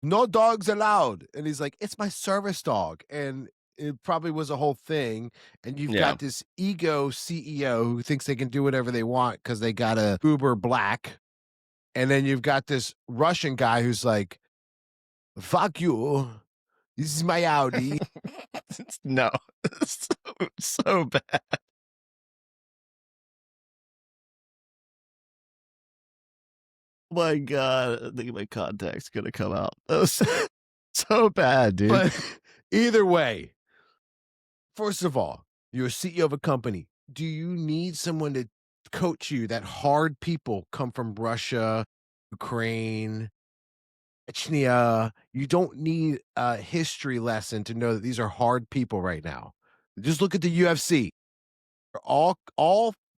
"No dogs allowed," and he's like, "It's my service dog," and it probably was a whole thing. And you've Yeah. got this ego CEO who thinks they can do whatever they want because they got a Uber Black, and then you've got this Russian guy who's like, "Fuck you, this is my Audi." No, it's so bad. My God, I think my contact's gonna come out. That was so bad, dude. But either way, first of all, you're a CEO of a company. Do you need someone to coach you that hard people come from Russia, Ukraine, Chechnya? You don't need a history lesson to know that these are hard people right now. Just look at the UFC. All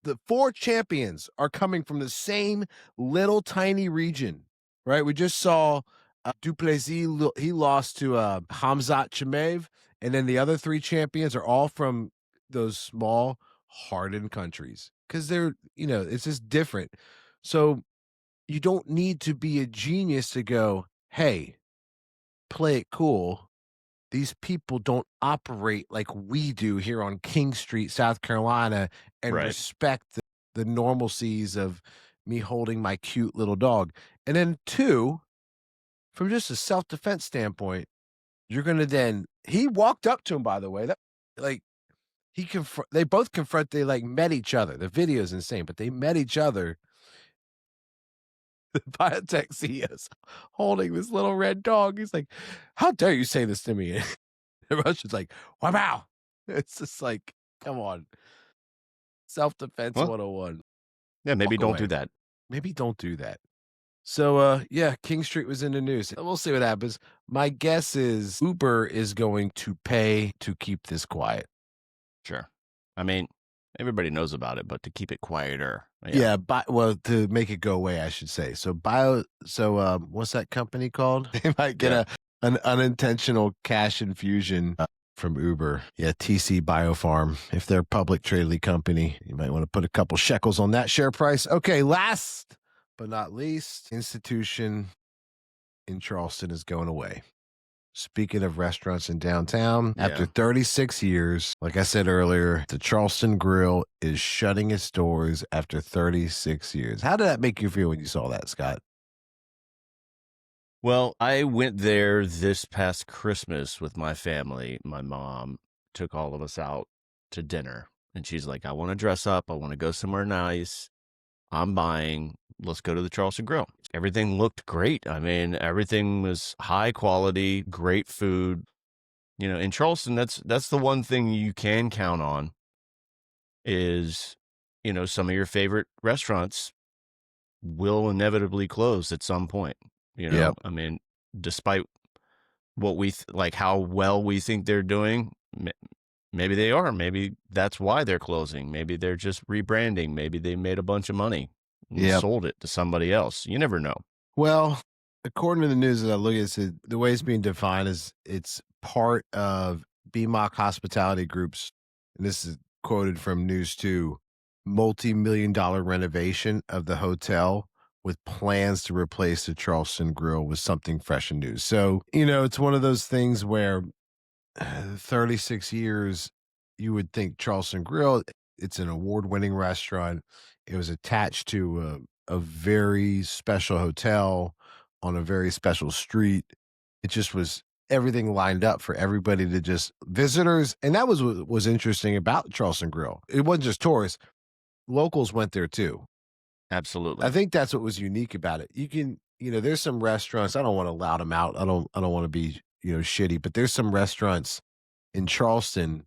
the 4 champions are coming from the same little tiny region, right? We just saw Duplessis, he lost to Hamzat Chimaev, and then the other 3 champions are all from those small, hardened countries because they're, it's just different. So you don't need to be a genius to go, hey, play it cool. These people don't operate like we do here on King Street, South Carolina, and Right. respect the normalcies of me holding my cute little dog. And then 2, from just a self-defense standpoint, you're gonna then he walked up to him, by the way. That like they both confront, they like met each other. The video is insane, but they met each other. The biotech CEO's holding this little red dog. He's like, how dare you say this to me? The Russian's like, wow. It's just like, come on. Self-defense Well, 101. yeah, maybe Walk don't away. do that. Maybe don't do that. So yeah, King Street was in the news. We'll see what happens. My guess is Uber is going to pay to keep this quiet. Sure. I mean, everybody knows about it, but to keep it quieter. Yeah, well, to make it go away, I should say. So what's that company called? They might get an unintentional cash infusion from Uber. Yeah, TC Biofarm. If they're a public traded company, you might want to put a couple shekels on that share price. Okay, last but not least, institution in Charleston is going away. Speaking of restaurants in downtown, after 36 years, like I said earlier, the Charleston Grill is shutting its doors after 36 years. How did that make you feel when you saw that, Scott? Well, I went there this past Christmas with my family. My mom took all of us out to dinner, and she's like, I want to dress up. I want to go somewhere nice. I'm buying. Let's go to the Charleston Grill. Everything looked great. I mean, everything was high quality, great food. In Charleston, that's the one thing you can count on is, some of your favorite restaurants will inevitably close at some point. Yep. I mean, despite what we like, how well we think they're doing, Maybe they are. Maybe that's why they're closing. Maybe they're just rebranding. Maybe they made a bunch of money and Yep. sold it to somebody else. You never know. Well, according to the news that I look at, it, the way it's being defined is it's part of BMOC Hospitality Group's, and this is quoted from News 2, multi-million dollar renovation of the hotel with plans to replace the Charleston Grill with something fresh and new. So, it's one of those things where 36 years, you would think Charleston Grill, it's an award-winning restaurant. It was attached to a very special hotel on a very special street. It just was everything lined up for everybody to just visitors, and that was what was interesting about Charleston Grill. It wasn't just tourists, locals went there too. I Absolutely. think that's what was unique about it. There's some restaurants, I don't wanna loud them out. I don't wanna be, shitty, but there's some restaurants in Charleston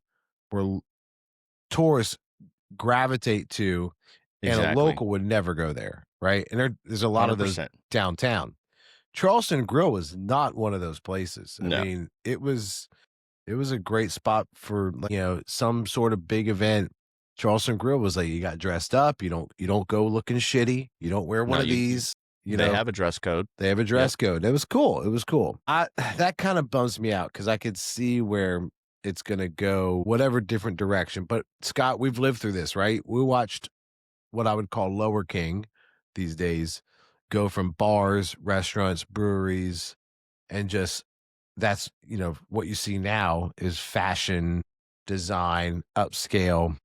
where tourists gravitate to, and a Exactly. local would never go there, right? And there's a lot of those 100%. downtown. Charleston Grill was not one of those places. I No. mean, it was a great spot for, like, some sort of big event. Charleston Grill was like, you got dressed up, you don't go looking shitty, you don't wear one No, of you these, they have a dress code. they have a Yep. dress code. It was cool. It was cool. That kind of bums me out because I could see where it's gonna go whatever different direction. But Scott, we've lived through this, right? We watched what I would call Lower King these days go from bars, restaurants, breweries, and just that's what you see now is fashion, design, upscale,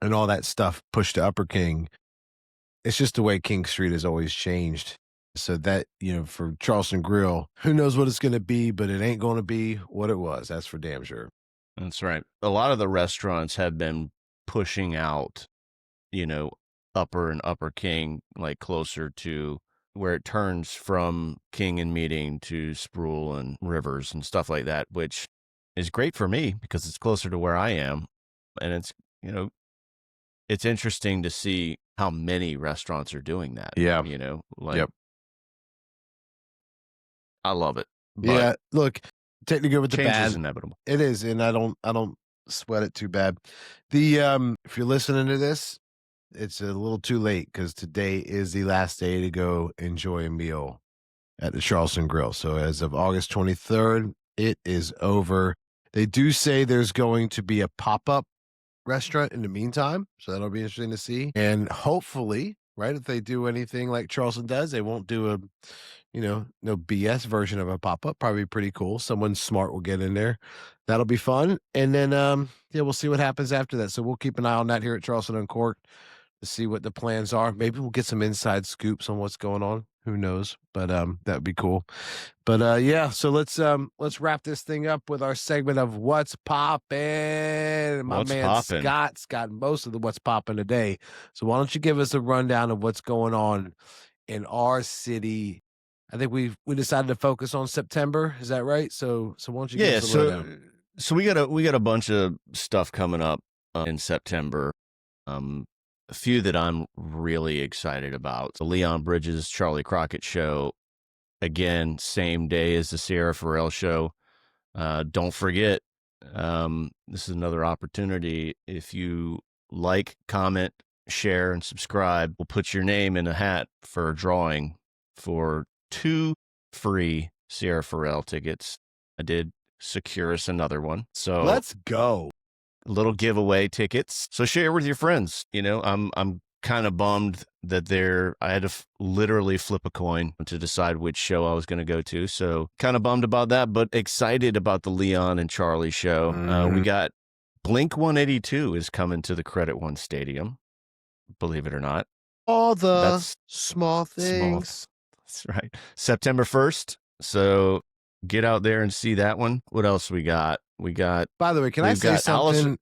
and all that stuff pushed to Upper King. It's just the way King Street has always changed. So that, for Charleston Grill, who knows what it's going to be, but it ain't going to be what it was. That's for damn sure. That's right. A lot of the restaurants have been pushing out, you know, Upper and Upper King, like closer to where it turns from King and Meeting to Sproul and Rivers and stuff like that, which is great for me because it's closer to where I am. And you know, it's interesting to see how many restaurants are doing that, Yeah. like Yep. I love it, but Yeah. Look, take the good with the change is bad. inevitable. It is, and I don't sweat it too bad. If you're listening to this, it's a little too late because today is the last day to go enjoy a meal at the Charleston Grill. So as of August 23rd, it is over. They do say there's going to be a pop-up restaurant in the meantime, so that'll be interesting to see. And hopefully, right, if they do anything like Charleston does, they won't do a, no BS version of a pop-up. Probably pretty cool. Someone smart will get in there. That'll be fun. And then yeah, we'll see what happens after that. So we'll keep an eye on that here at Charleston Uncorked to see what the plans are. Maybe we'll get some inside scoops on what's going on. Who knows? But that would be cool. But yeah, so let's wrap this thing up with our segment of what's poppin'. My What's man poppin'? Scott's got most of the what's poppin' today. So why don't you give us a rundown of what's going on in our city? I think we decided to focus on September. Is that right? So why don't you give Yeah, us a rundown? so we got a bunch of stuff coming up in September. A few that I'm really excited about. The Leon Bridges Charlie Crockett show, again, same day as the Sierra Farrell show. Don't forget, this is another opportunity. If you like, comment, share, and subscribe, we'll put your name in a hat for a drawing for 2 free Sierra Farrell tickets. I did secure us another one. So Let's go. little giveaway tickets. So share with your friends. I'm kind of bummed that I had to literally flip a coin to decide which show I was going to go to. So kind of bummed about that, but excited about the Leon and Charlie show. We got Blink 182 is coming to the Credit One Stadium. Believe it or not. All the That's small things. small. That's right. September 1st. So get out there and see that one. What else we got? By the way, can I We've say got something Allison-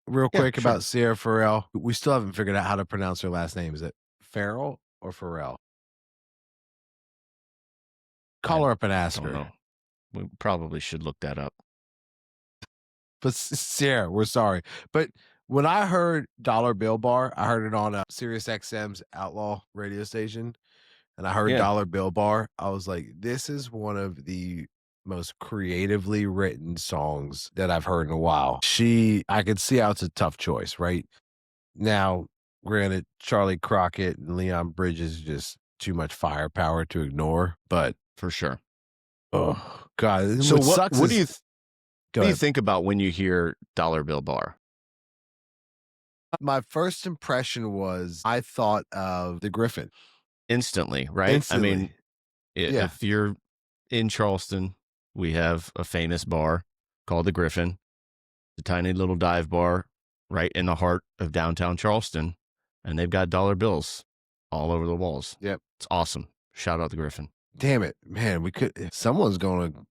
real Yeah, quick sure. about Sierra Farrell? We still haven't figured out how to pronounce her last name. Is it Farrell or Farrell? Call her up and ask don't her. know. We probably should look that up. But Sierra, we're sorry. But when I heard Dollar Bill Bar, I heard it on Sirius XM's Outlaw radio station, and I heard Yeah. Dollar Bill Bar. I was like, this is one of the most creatively written songs that I've heard in a while. I could see how it's a tough choice, right? Now, granted, Charlie Crockett and Leon Bridges is just too much firepower to ignore, but For sure. oh god, and So what sucks what do is you go what do you ahead. think about when you hear Dollar Bill Bar? My first impression was I thought of the Griffin Instantly, right? I mean, instantly. Yeah. if you're in Charleston, we have a famous bar called the Griffin, the tiny little dive bar right in the heart of downtown Charleston, and they've got dollar bills all over the walls. Yep. It's awesome. Shout out the Griffin. Damn it, man. We could. Someone's going to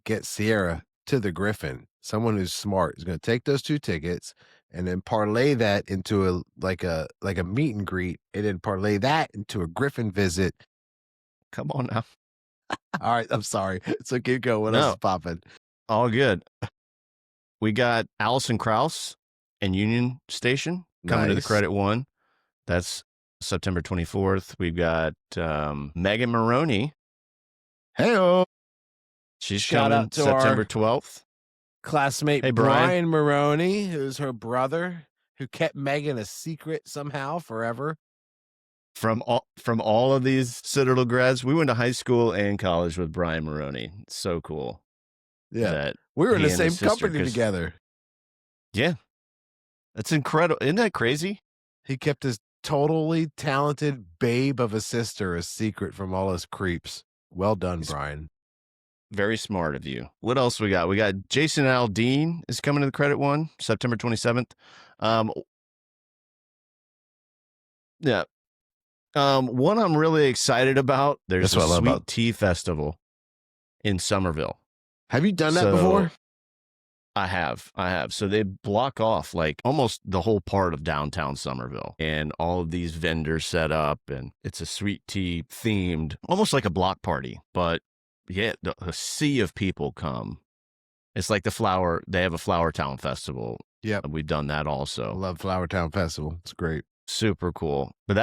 get Sierra to the Griffin. Someone who's smart is going to take those 2 tickets and then parlay that into a meet and greet, and then parlay that into a Griffin visit. Come on now. All right, I'm sorry. So keep going. What else No, is popping? all good. We got Allison Krauss and Union Station coming to the Nice. Credit One. That's September 24th. We've got Megan Maroney. Hey, She's shout coming out to September our 12th. classmate Hey, Brian. Brian Maroney, who's her brother, who kept Megan a secret somehow forever. From all of these Citadel grads, we went to high school and college with Brian Maroney. It's so cool Yeah, that we were in he the and same his sister, company 'cause- together. yeah, that's incredible. Isn't that crazy? He kept his totally talented babe of a sister a secret from all his creeps. Well done, He's Brian. very smart of you. What else we got? We got Jason Aldean is coming to the Credit One, September 27th. Yeah. One I'm really excited about, there's That's what I a love Sweet about. Tea Festival in Somerville. Have you done that So before? I have. So they block off like almost the whole part of downtown Somerville, and all of these vendors set up, and it's a sweet tea themed, almost like a block party. But yeah, a sea of people come. It's like they have a Flower Town Festival. Yep. We've done that I also. love Flower Town Festival. It's great. Super cool. But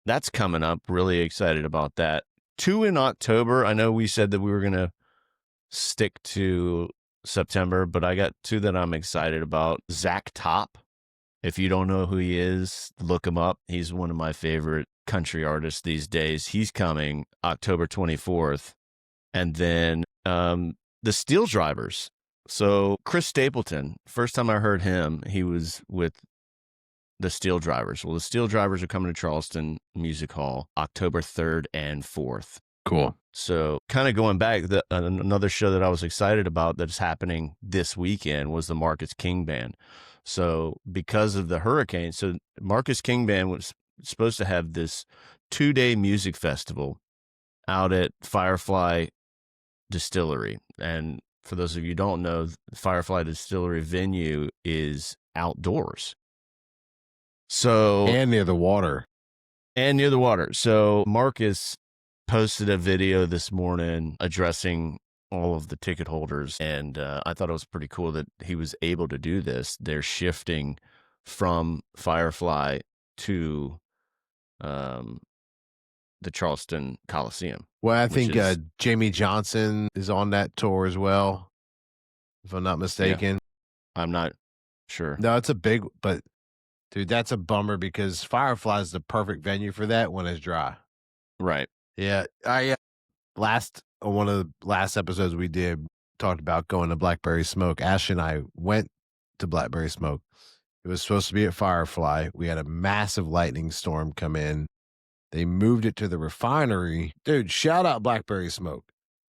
that's coming up. Really excited about that. 2 in October. I know we said that we were going to stick to September, but I got 2 that I'm excited about. Zach Top. If you don't know who he is, look him up. He's one of my favorite country artists these days. He's coming October 24th. And then the Steel Drivers. So Chris Stapleton, first time I heard him, he was with the Steel Drivers. Well, the Steel Drivers are coming to Charleston Music Hall October 3rd and 4th. Cool. So kind of going back, another show that I was excited about that's happening this weekend was the Marcus King Band. So because of the hurricane, so Marcus King Band was supposed to have this 2-day music festival out at Firefly Distillery. And for those of you who don't know, the Firefly Distillery venue is outdoors. So And near the water. and near the water. So Marcus posted a video this morning addressing all of the ticket holders, and I thought it was pretty cool that he was able to do this. They're shifting from Firefly to the Charleston Coliseum. Well, I Which think is- Jamie Johnson is on that tour as well, if I'm not mistaken. I'm not sure. No, it's a big, but dude, that's a bummer because Firefly is the perfect venue for that when it's dry. Right. Yeah, I on one of the last episodes we did talked about going to Blackberry Smoke. Ash and I went to Blackberry Smoke. It was supposed to be at Firefly. We had a massive lightning storm come in. They moved it to the refinery. Dude, shout out Blackberry Smoke.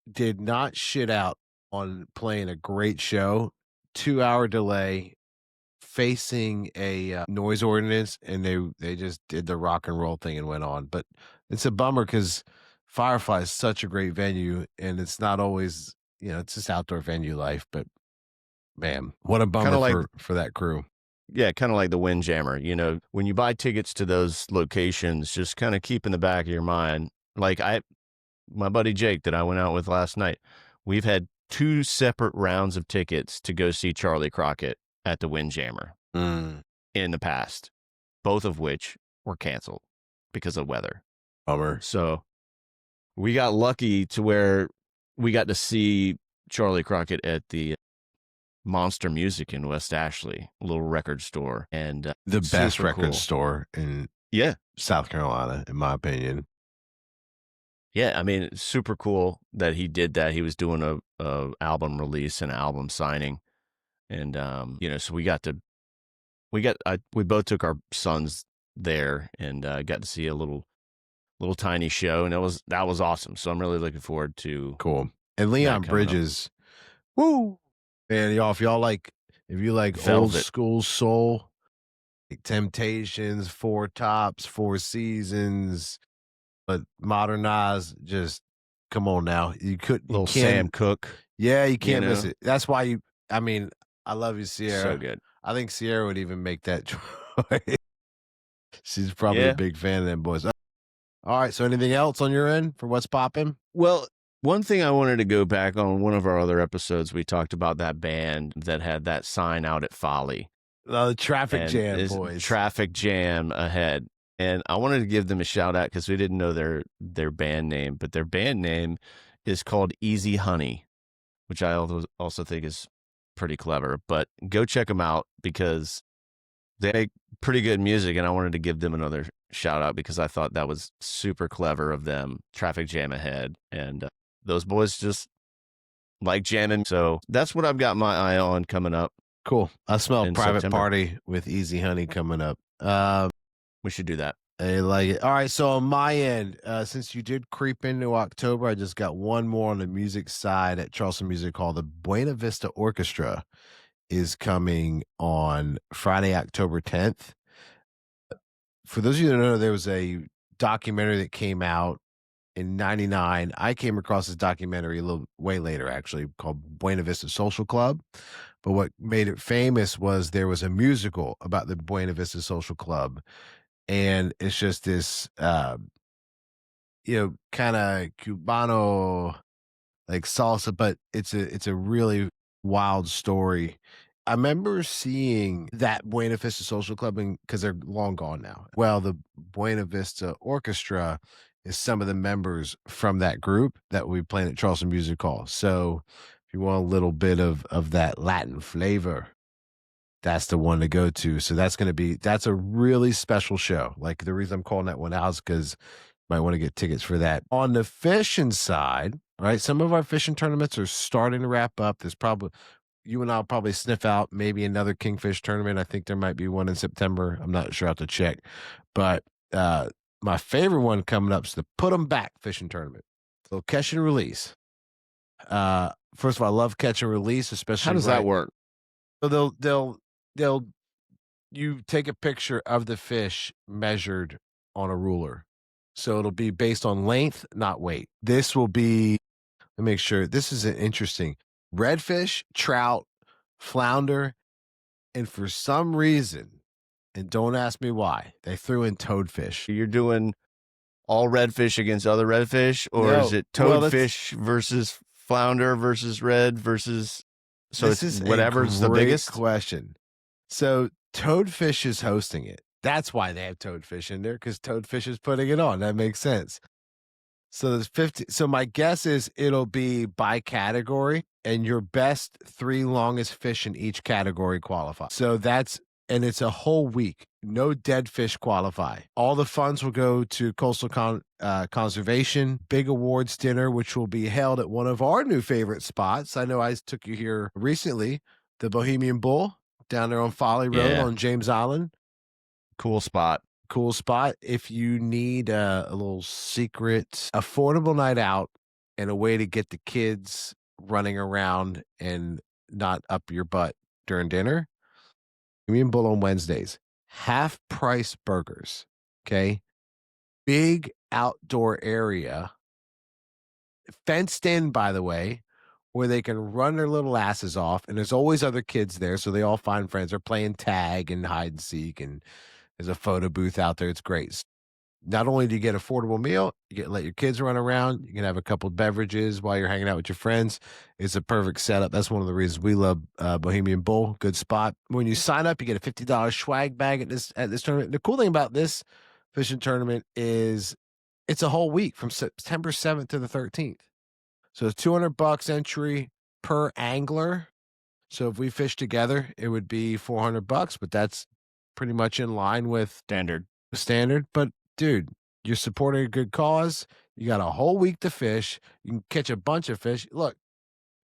Did not shit out on playing a great show. 2-hour delay, facing a noise ordinance, and they just did the rock and roll thing and went on. But it's a bummer because Firefly is such a great venue, and it's not always, it's just outdoor venue life. But man, what a bummer like- for that crew. Yeah, kind of like the Windjammer. When you buy tickets to those locations, just kind of keep in the back of your mind. Like my buddy Jake that I went out with last night, we've had 2 separate rounds of tickets to go see Charlie Crockett at the Windjammer in the past, both of which were canceled because of weather. Bummer. So we got lucky to where we got to see Charlie Crockett at the Monster Music in West Ashley, a little record store, and The best super record cool. store in Yeah, South Carolina, in my opinion. yeah. I mean, it's super cool that he did that. He was doing a album release and album signing, and so we both took our sons there and got to see a little tiny show, and that was awesome. So I'm really looking forward to Cool. And that Leon coming up. Bridges, woo! Man, y'all, if you like old Velvet. school soul, like Temptations, Four Tops, Four Seasons, but modernized, just come on now. You Little Sam can't, Cooke, yeah, you you can't miss know, it. That's why I mean, I love you, so Sierra. good. I think Sierra would even make that choice. She's probably a Yeah. big fan of them boys. All right. So anything else on your end for what's popping? Well, one thing I wanted to go back on one of our other episodes, we talked about that band that had that sign out at Folly The traffic and jam, is boys. traffic jam ahead. And I wanted to give them a shout out because we didn't know their band name, but their band name is called Easy Honey, which I also think is pretty clever. But go check them out because they make pretty good music, and I wanted to give them another shout out because I thought that was super clever of them. Traffic jam ahead, and those boys just like jamming. So that's what I've got my eye on coming up Cool. I smell in Private September. Party with Easy Honey coming up. We should do that. I like it. All right. So on my end, since you did creep into October, I just got one more on the music side at Charleston Music Hall. The Buena Vista Orchestra is coming on Friday, October 10th. For those of you that know, there was a documentary that came out in 99. I came across this documentary a little way later, actually, called Buena Vista Social Club. But what made it famous was there was a musical about the Buena Vista Social Club. And it's just this, kind of Cubano, like salsa, but it's a really wild story. I remember seeing that Buena Vista Social Club because they're long gone now. Well, the Buena Vista Orchestra is some of the members from that group that we playing at Charleston Music Hall. So if you want a little bit of that Latin flavor, that's the one to go to. So that's a really special show. Like the reason I'm calling that one out is because might want to get tickets for that. On the fishing side, all right, some of our fishing tournaments are starting to wrap up. There's probably you and I'll probably sniff out maybe another kingfish tournament. I think there might be one in September. I'm not sure. I have to check. But my favorite one coming up is the Put 'em Back fishing tournament. So catch and release. First of all, I love catch and release, especially How does that work? So they'll you take a picture of the fish measured on a ruler. So it'll be based on length, not weight. This will be, let me make sure. This is an interesting redfish, trout, flounder, and for some reason, and don't ask me why, they threw in toadfish. You're doing all redfish against other redfish, or No, is it well, that's toadfish versus flounder versus red versus? So this it's is whatever's a the great biggest. question. So toadfish is hosting it. That's why they have toadfish in there because toadfish is putting it on. That makes sense. So there's 50. So my guess is it'll be by category, and your best 3 longest fish in each category qualify. So and it's a whole week. No dead fish qualify. All the funds will go to coastal conservation, big awards dinner, which will be held at one of our new favorite spots. I know I took you here recently, the Bohemian Bull down there on Folly Road Yeah. on James Island. Cool spot. Cool spot. If you need a little secret, affordable night out and a way to get the kids running around and not up your butt during dinner, me and Bull on Wednesdays, half price burgers. Okay. Big outdoor area, fenced in, by the way, where they can run their little asses off. And there's always other kids there. So they all find friends. They're playing tag and hide and seek. And there's a photo booth out there. It's great. Not only do you get affordable meal, you get let your kids run around. You can have a couple of beverages while you're hanging out with your friends. It's a perfect setup. That's one of the reasons we love Bohemian Bull. Good spot. When you sign up, you get a $50 swag bag at this tournament. The cool thing about this fishing tournament is it's a whole week from September 7th to the 13th. So $200 entry per angler. So if we fish together, it would be $400, but that's pretty much in line with standard. But dude, you're supporting a good cause. You got a whole week to fish. You can catch a bunch of fish. Look,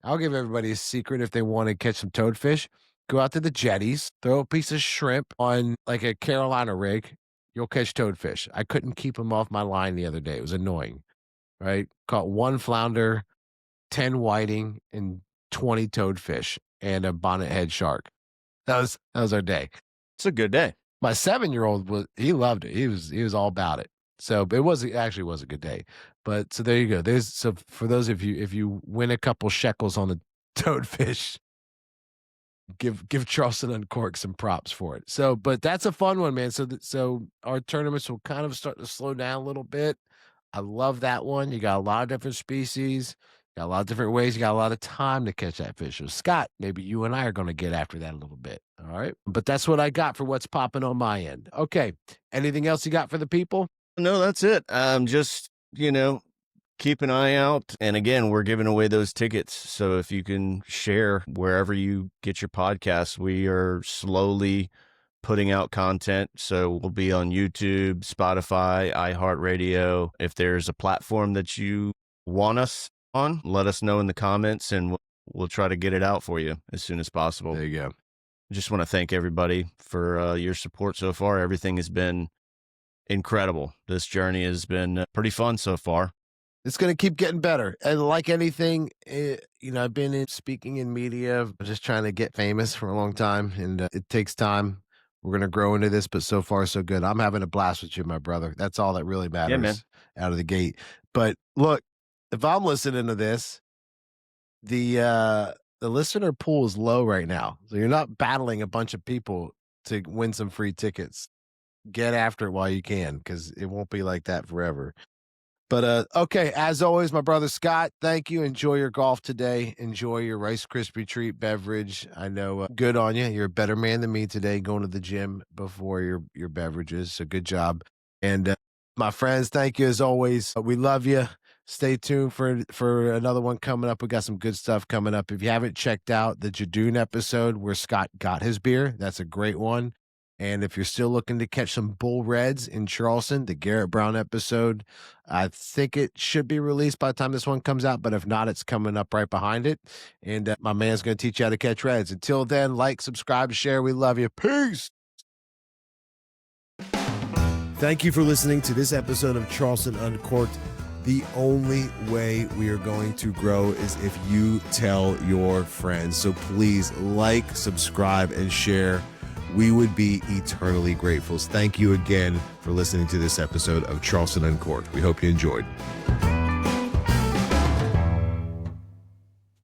I'll give everybody a secret if they want to catch some toadfish. Go out to the jetties, throw a piece of shrimp on like a Carolina rig. You'll catch toadfish. I couldn't keep them off my line the other day. It was annoying, right? Caught 1 flounder, 10 whiting, and 20 toadfish and a bonnethead shark. That was our day. It's a good day. My 7-year-old he loved it. He was all about it. So it actually was a good day. But so there you go. So for those of you, if you win a couple shekels on the toadfish, give Charleston Uncorked some props for it. So, but that's a fun one, man. So our tournaments will kind of start to slow down a little bit. I love that one. You got a lot of different species, got a lot of different ways. You got a lot of time to catch that fish. So Scott, maybe you and I are going to get after that a little bit. All right. But that's what I got for what's popping on my end. Okay. Anything else you got for the people? No, that's it. Just, keep an eye out. And again, we're giving away those tickets. So if you can share wherever you get your podcasts, we are slowly putting out content. So we'll be on YouTube, Spotify, iHeartRadio. If there's a platform that you want us on, let us know in the comments and we'll try to get it out for you as soon as possible. There you go. I just want to thank everybody for your support so far. Everything has been incredible. This journey has been pretty fun so far. It's going to keep getting better. And like anything, I've been speaking in media, just trying to get famous for a long time. And it takes time. We're going to grow into this, but so far, so good. I'm having a blast with you, my brother. That's all that really matters. Yeah, man. Out of the gate. But look, if I'm listening to this, the listener pool is low right now. So you're not battling a bunch of people to win some free tickets. Get after it while you can, because it won't be like that forever. But okay, as always, my brother Scott, thank you. Enjoy your golf today. Enjoy your Rice Krispie treat beverage. I know, good on you. You're a better man than me today, going to the gym before your beverages. So good job. And my friends, thank you as always. We love you. Stay tuned for another one coming up. We got some good stuff coming up. If you haven't checked out the Jadoon episode where Scott got his beer, that's a great one. And if you're still looking to catch some bull reds in Charleston, the Garrett Brown episode, I think it should be released by the time this one comes out. But if not, it's coming up right behind it. And my man's going to teach you how to catch reds. Until then, like, subscribe, share. We love you. Peace. Thank you for listening to this episode of Charleston Uncorked. The only way we are going to grow is if you tell your friends. So please like, subscribe, and share. We would be eternally grateful. Thank you again for listening to this episode of Charleston Uncorked. We hope you enjoyed.